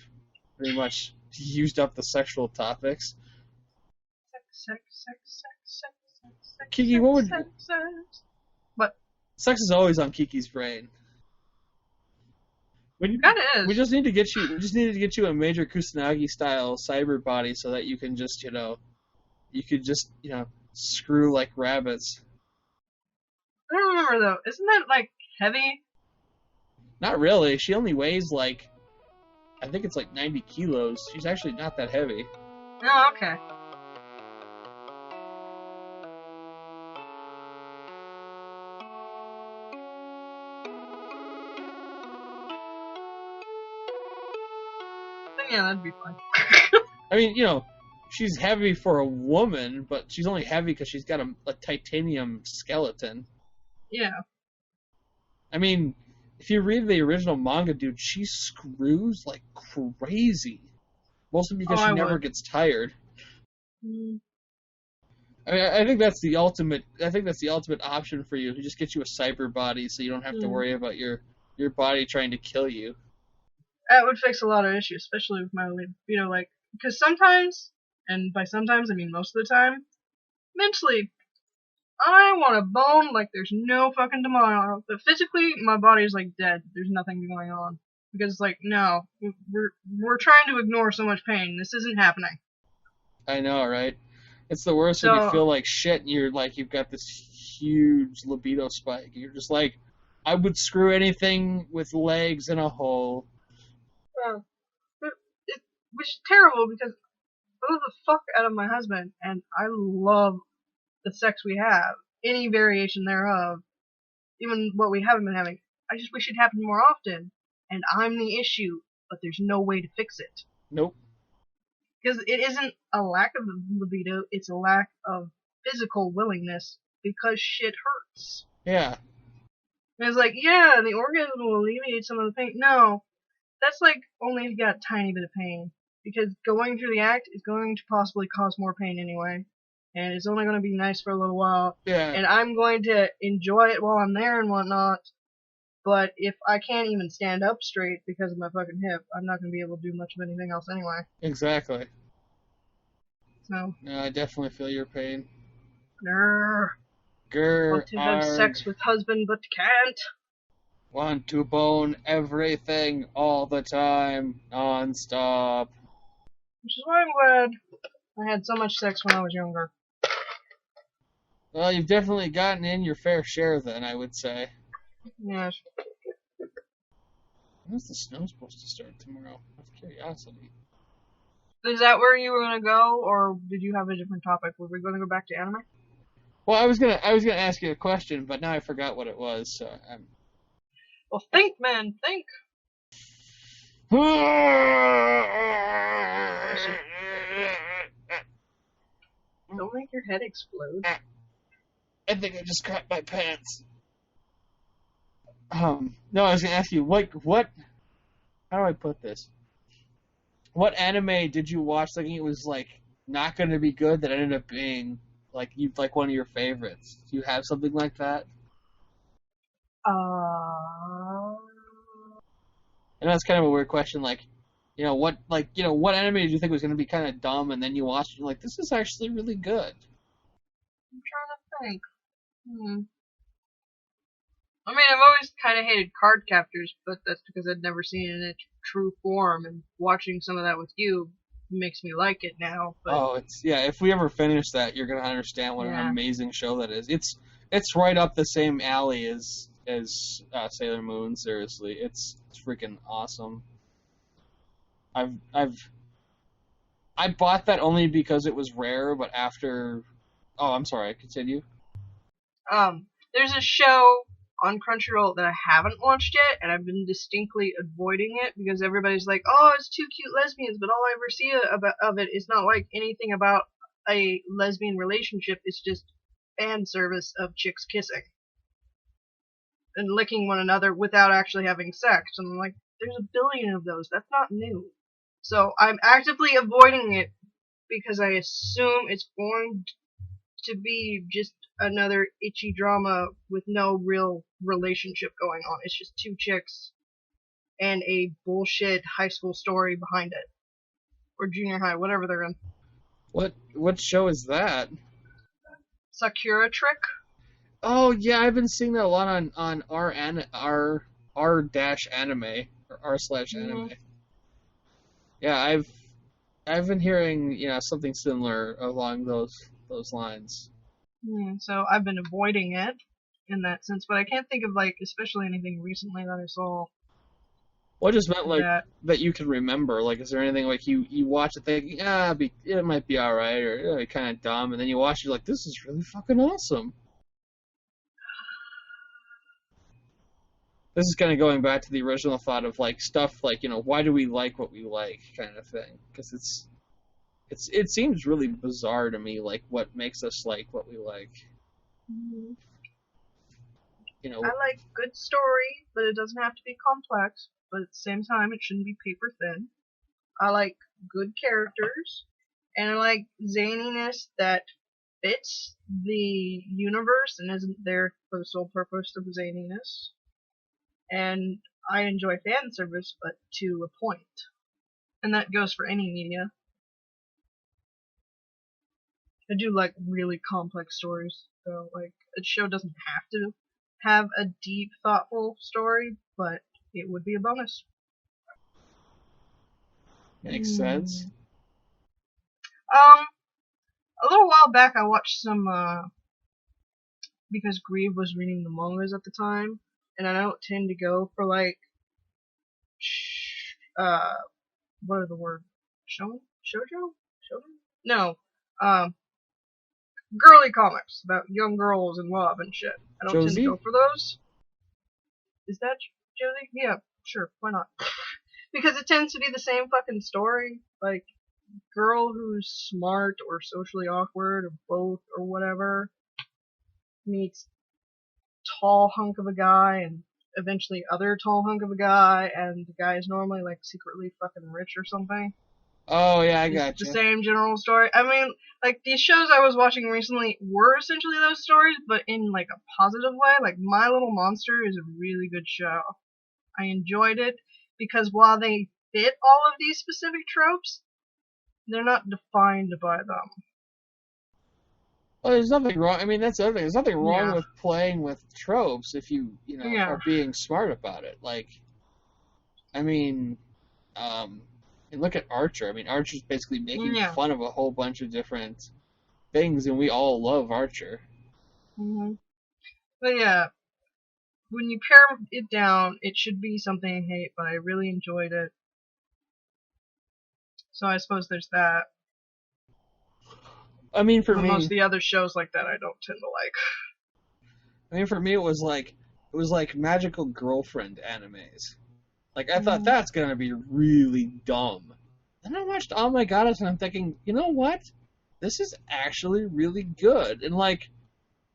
[SPEAKER 2] pretty much used up the sexual topics.
[SPEAKER 1] Sex.
[SPEAKER 2] Kiki, what would...
[SPEAKER 1] What?
[SPEAKER 2] Sex is always on Kiki's brain.
[SPEAKER 1] That is.
[SPEAKER 2] We just need to get you a Major Kusanagi style cyber body so that you can just, screw like rabbits.
[SPEAKER 1] I don't remember though. Isn't that heavy?
[SPEAKER 2] Not really. She only weighs I think it's 90 kilos. She's actually not that heavy.
[SPEAKER 1] Oh, okay. Yeah, that'd be fine.
[SPEAKER 2] I mean, she's heavy for a woman, but she's only heavy because she's got a titanium skeleton.
[SPEAKER 1] Yeah.
[SPEAKER 2] I mean, if you read the original manga, dude, she screws like crazy. Mostly because she never gets tired.
[SPEAKER 1] Mm.
[SPEAKER 2] I mean, I think that's the ultimate. I think that's the ultimate option for you. To just get you a cyber body, so you don't have to worry about your body trying to kill you.
[SPEAKER 1] That would fix a lot of issues, especially with my libido. Like, because sometimes, and by sometimes I mean most of the time, mentally, I want a bone like there's no fucking tomorrow. But physically, my body's like dead. There's nothing going on because, like, no, we're trying to ignore so much pain. This isn't happening.
[SPEAKER 2] I know, right? It's the worst when you feel like shit and you've got this huge libido spike. You're just like, I would screw anything with legs in a hole.
[SPEAKER 1] Which is terrible because I love the fuck out of my husband and I love the sex we have, any variation thereof, even what we haven't been having. I just wish it happened more often, and I'm the issue, but there's no way to fix it.
[SPEAKER 2] Nope.
[SPEAKER 1] Because it isn't a lack of libido, it's a lack of physical willingness because shit hurts.
[SPEAKER 2] Yeah.
[SPEAKER 1] And it's like, yeah, the orgasm will alleviate some of the pain. No, that's like only if you got a tiny bit of pain. Because going through the act is going to possibly cause more pain anyway. And it's only going to be nice for a little while.
[SPEAKER 2] Yeah.
[SPEAKER 1] And I'm going to enjoy it while I'm there and whatnot. But if I can't even stand up straight because of my fucking hip, I'm not going to be able to do much of anything else anyway.
[SPEAKER 2] Exactly.
[SPEAKER 1] So.
[SPEAKER 2] No, I definitely feel your pain.
[SPEAKER 1] Grr. Want to have sex with husband but can't.
[SPEAKER 2] Want to bone everything all the time, non-stop.
[SPEAKER 1] Which is why I'm glad I had so much sex when I was younger.
[SPEAKER 2] Well, you've definitely gotten in your fair share then, I would say.
[SPEAKER 1] Yes.
[SPEAKER 2] When's the snow supposed to start tomorrow? Out of curiosity.
[SPEAKER 1] Is that where you were gonna go, or did you have a different topic? Were we gonna go back to anime?
[SPEAKER 2] Well, I was gonna ask you a question, but now I forgot what it was. So
[SPEAKER 1] Well, think, man, think. Don't make your head explode.
[SPEAKER 2] I think I just crapped my pants. No, I was gonna ask you, what? How do I put this? What anime did you watch thinking it was like not gonna be good that ended up being like one of your favorites? Do you have something like that? I know it's kind of a weird question. Like, what anime did you think was gonna be kind of dumb, and then you watched it, and you're like, this is actually really good.
[SPEAKER 1] I'm trying to think. I mean, I've always kind of hated card captors, but that's because I'd never seen it in its true form, and watching some of that with you makes me like it now. But
[SPEAKER 2] oh, if we ever finish that, you're gonna understand what an amazing show that is. It's right up the same alley as Sailor Moon. Seriously, it's freaking awesome. I bought that only because it was rare, but after, I'm sorry, continue.
[SPEAKER 1] There's a show on Crunchyroll that I haven't watched yet, and I've been distinctly avoiding it because everybody's like, oh, it's two cute lesbians, but all I ever see of it is not like anything about a lesbian relationship. It's just fan service of chicks kissing and licking one another without actually having sex. And I'm like, there's a billion of those. That's not new. So I'm actively avoiding it because I assume it's going to be just another itchy drama with no real relationship going on. It's just two chicks and a bullshit high school story behind it. Or junior high, whatever they're in.
[SPEAKER 2] What show is that?
[SPEAKER 1] Sakura Trick?
[SPEAKER 2] Oh yeah, I've been seeing that a lot on r-anime or r/anime. Yeah, I've been hearing something similar along those lines.
[SPEAKER 1] So I've been avoiding it in that sense, but I can't think of especially anything recently that I saw.
[SPEAKER 2] Well, I just meant that you can remember. Like, is there anything like you watch it thinking, it might be alright, or kind of dumb, and then you watch it, you're like, this is really fucking awesome. this is kind of going back to the original thought of like stuff like, why do we like what we like kind of thing? Because it seems really bizarre to me, like what makes us like what we like.
[SPEAKER 1] Mhm.
[SPEAKER 2] You know,
[SPEAKER 1] I like good story, but it doesn't have to be complex. But at the same time, it shouldn't be paper thin. I like good characters, and I like zaniness that fits the universe and isn't there for the sole purpose of zaniness. And I enjoy fan service, but to a point. And that goes for any media. I do like really complex stories, though. Like, a show doesn't have to have a deep, thoughtful story, but it would be a bonus.
[SPEAKER 2] makes sense.
[SPEAKER 1] A little while back I watched some, because Grieve was reading the mangas at the time, and I don't tend to go for, like, uh, what are the words? Shoujo? Shoujo? No. Um, girly comics about young girls in love and shit. I don't tend to
[SPEAKER 2] Josie?
[SPEAKER 1] go for those. Is that Josie? Yeah, sure, why not? Because it tends to be the same fucking story. Like, girl who's smart or socially awkward or both or whatever meets tall hunk of a guy and eventually other tall hunk of a guy, and the guy is normally like secretly fucking rich or something.
[SPEAKER 2] Oh yeah, I
[SPEAKER 1] It's
[SPEAKER 2] got
[SPEAKER 1] the
[SPEAKER 2] you.
[SPEAKER 1] same general story. I mean, like, these shows I was watching recently were essentially those stories, but in like a positive way. Like, My Little Monster is a really good show. I enjoyed it because while they fit all of these specific tropes, they're not defined by them.
[SPEAKER 2] Well, there's nothing wrong. I mean, that's the other thing. There's nothing wrong
[SPEAKER 1] Yeah.
[SPEAKER 2] with playing with tropes if you
[SPEAKER 1] Yeah.
[SPEAKER 2] are being smart about it. Like, I mean, and look at Archer. I mean, Archer's basically making
[SPEAKER 1] Yeah.
[SPEAKER 2] fun of a whole bunch of different things, and we all love Archer.
[SPEAKER 1] hmm But yeah, when you pare it down, it should be something I hate, but I really enjoyed it. So I suppose there's that.
[SPEAKER 2] I mean, for
[SPEAKER 1] But most
[SPEAKER 2] me,
[SPEAKER 1] of the other shows like that I don't tend to like.
[SPEAKER 2] it was like magical girlfriend animes. Like I thought that's gonna be really dumb. Then I watched Oh My Goddess and I'm thinking, you know what? This is actually really good. And like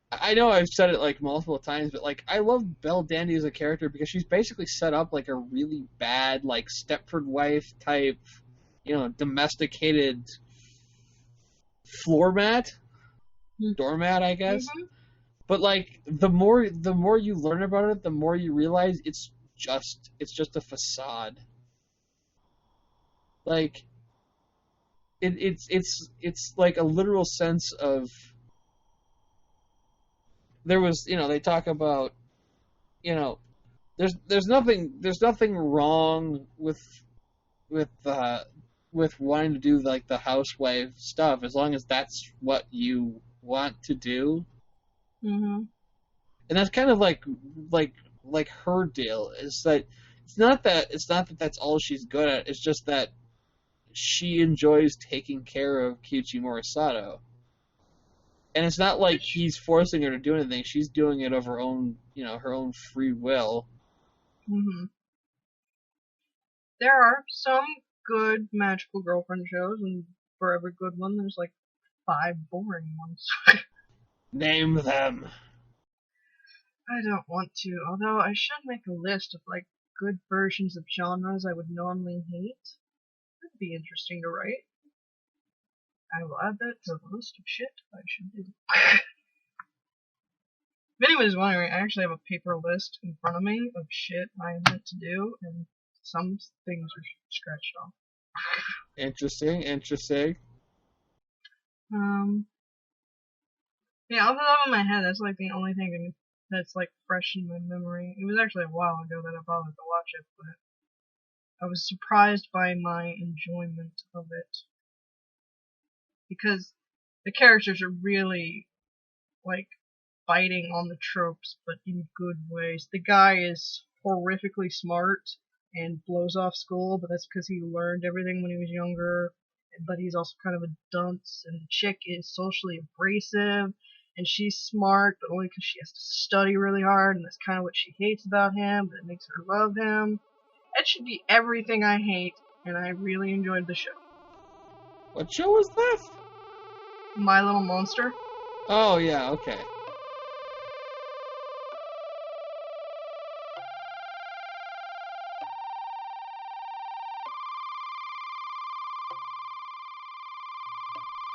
[SPEAKER 2] I know I've said it like multiple times, but like I love Belle Dandy as a character because she's basically set up like a really bad like Stepford wife type, domesticated floor mat, doormat, I guess.
[SPEAKER 1] Mm-hmm.
[SPEAKER 2] But like the more you learn about it, the more you realize it's just a facade. Like it's like a literal sense of there was they talk about you know there's nothing wrong with wanting to do like the housewife stuff as long as that's what you want to do.
[SPEAKER 1] Mm-hmm.
[SPEAKER 2] And that's kind of like her deal is that it's not that that's all she's good at. It's just that she enjoys taking care of Kiichi Morisato. And it's not like he's forcing her to do anything. She's doing it of her own free will.
[SPEAKER 1] Mm-hmm. There are some good magical girlfriend shows, and for every good one, there's like 5 boring ones.
[SPEAKER 2] Name them.
[SPEAKER 1] I don't want to, although I should make a list of like good versions of genres I would normally hate. That'd be interesting to write. I will add that to the list of shit I should do. If anybody's wondering, I actually have a paper list in front of me of shit I meant to do, and some things are scratched off.
[SPEAKER 2] Interesting.
[SPEAKER 1] Yeah, off the top of my head, that's like the only thing that's like fresh in my memory. It was actually a while ago that I bothered to watch it, but I was surprised by my enjoyment of it. Because the characters are really, like, biting on the tropes, but in good ways. The guy is horrifically smart and blows off school, but that's because he learned everything when he was younger. But he's also kind of a dunce, and the chick is socially abrasive, and she's smart, but only because she has to study really hard, and that's kind of what she hates about him, but it makes her love him. That should be everything I hate, and I really enjoyed the show.
[SPEAKER 2] What show was that?
[SPEAKER 1] My Little Monster.
[SPEAKER 2] Oh, yeah, okay.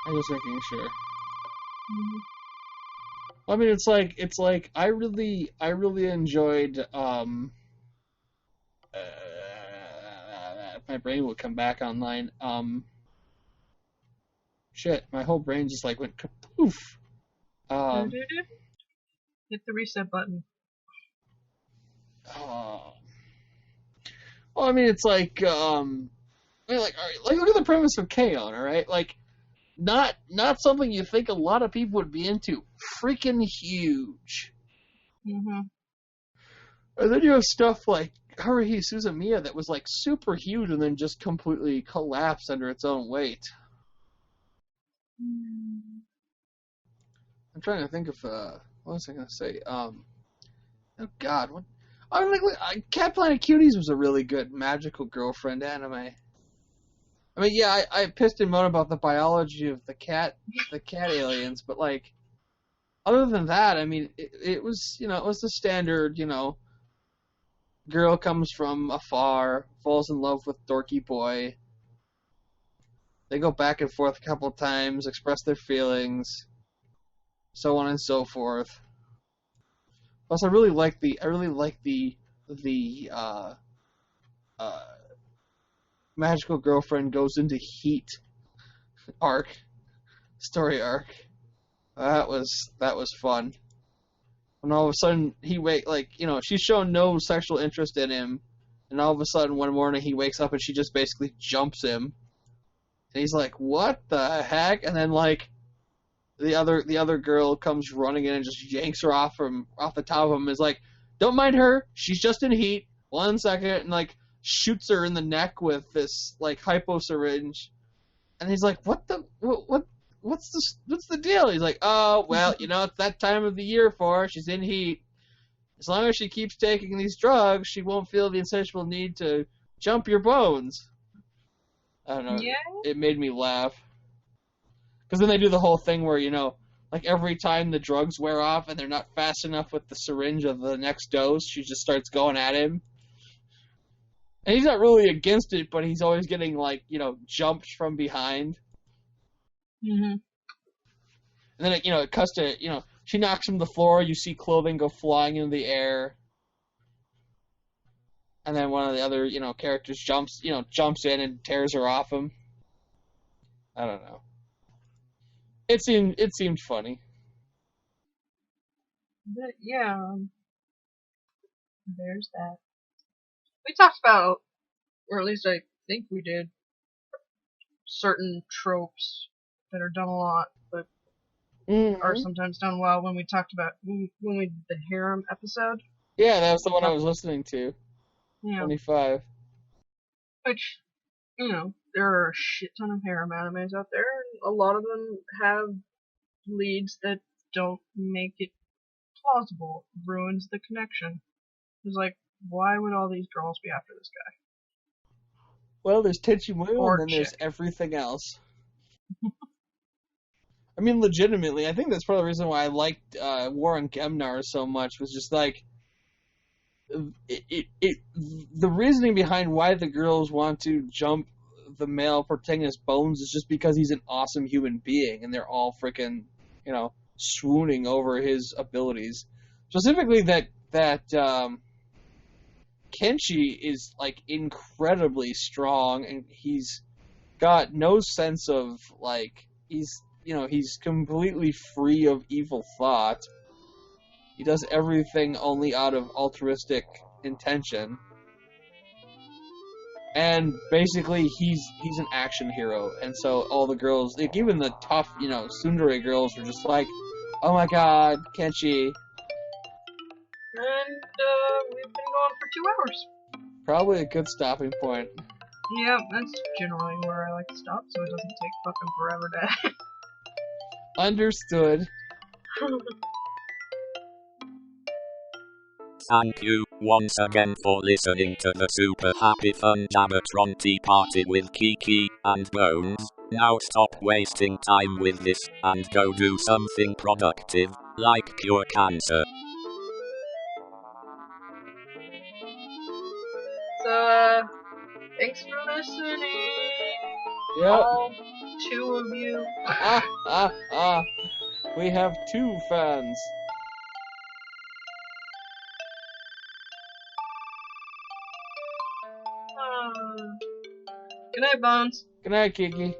[SPEAKER 2] I was making sure. I mean, it's like I really enjoyed. My brain would come back online. Shit, my whole brain just like went kapoof.
[SPEAKER 1] Hit the reset button.
[SPEAKER 2] Well, I mean, it's like all right, look at the premise of K-On!, all right? Like, not something you think a lot of people would be into. Freaking huge.
[SPEAKER 1] Mm-hmm.
[SPEAKER 2] And then you have stuff like Haruhi Suzumiya that was like super huge and then just completely collapsed under its own weight. I'm trying to think of what was I gonna say? Oh God, what? I mean, like Cat Planet Cuties was a really good magical girlfriend anime. I mean, yeah, I pissed and moaned about the biology of the cat aliens, but like, other than that, I mean, it was, it was the standard, girl comes from afar, falls in love with dorky boy. They go back and forth a couple of times, express their feelings, so on and so forth. Plus, I really like the magical girlfriend goes into heat story arc. That was fun. When all of a sudden she's shown no sexual interest in him, and all of a sudden one morning he wakes up and she just basically jumps him, and he's like, "What the heck?" And then like the other girl comes running in and just yanks her off the top of him. Is like, "Don't mind her, she's just in heat. 1 second," and like shoots her in the neck with this like hypo syringe, and he's like, "What's the deal?" He's like, "Oh, well, it's that time of the year for her. She's in heat. As long as she keeps taking these drugs, she won't feel the insatiable need to jump your bones." I don't know.
[SPEAKER 1] Yeah.
[SPEAKER 2] It made me laugh. Because then they do the whole thing where, like every time the drugs wear off and they're not fast enough with the syringe of the next dose, she just starts going at him. And he's not really against it, but he's always getting, like, jumped from behind.
[SPEAKER 1] Mm-hmm.
[SPEAKER 2] And then, it cuts to, she knocks him to the floor, you see clothing go flying into the air. And then one of the other, characters jumps in and tears her off him. I don't know. It seemed funny.
[SPEAKER 1] But yeah, there's that. We talked about, or at least I think we did, certain tropes that are done a lot, but are sometimes done well. When we talked about when we did the harem episode.
[SPEAKER 2] Yeah, that was the one I was listening to.
[SPEAKER 1] Yeah.
[SPEAKER 2] 25.
[SPEAKER 1] Which, there are a shit ton of harem animes out there, and a lot of them have leads that don't make it plausible. It ruins the connection. It's like, why would all these girls be after this guy?
[SPEAKER 2] Well, there's Tenchimuyo,
[SPEAKER 1] Or
[SPEAKER 2] and then there's
[SPEAKER 1] chick.
[SPEAKER 2] everything else. I mean, legitimately, I think that's part of the reason why I liked War on Gemnar so much, was just like, the reasoning behind why the girls want to jump the male protagonist's bones is just because he's an awesome human being, and they're all freaking, swooning over his abilities. Specifically, that Kenshi is like incredibly strong, and he's got no sense of like he's completely free of evil thought. He does everything only out of altruistic intention. And basically, he's an action hero. And so all the girls, like even the tough, tsundere girls, are just like, "Oh my god, Kenshi."
[SPEAKER 1] And we've been going for 2 hours.
[SPEAKER 2] Probably a good stopping point.
[SPEAKER 1] Yeah, that's generally where I like to stop, so it doesn't take fucking forever to.
[SPEAKER 2] Understood.
[SPEAKER 3] Thank you once again for listening to the Super Happy Fun Jabbertron Tea Party with Kiki and Bones. Now stop wasting time with this and go do something productive, like cure cancer.
[SPEAKER 1] So, thanks for listening.
[SPEAKER 2] Yep.
[SPEAKER 1] All 2 of you.
[SPEAKER 2] We have 2 fans.
[SPEAKER 1] Good night, Bones.
[SPEAKER 2] Good night, Kiki.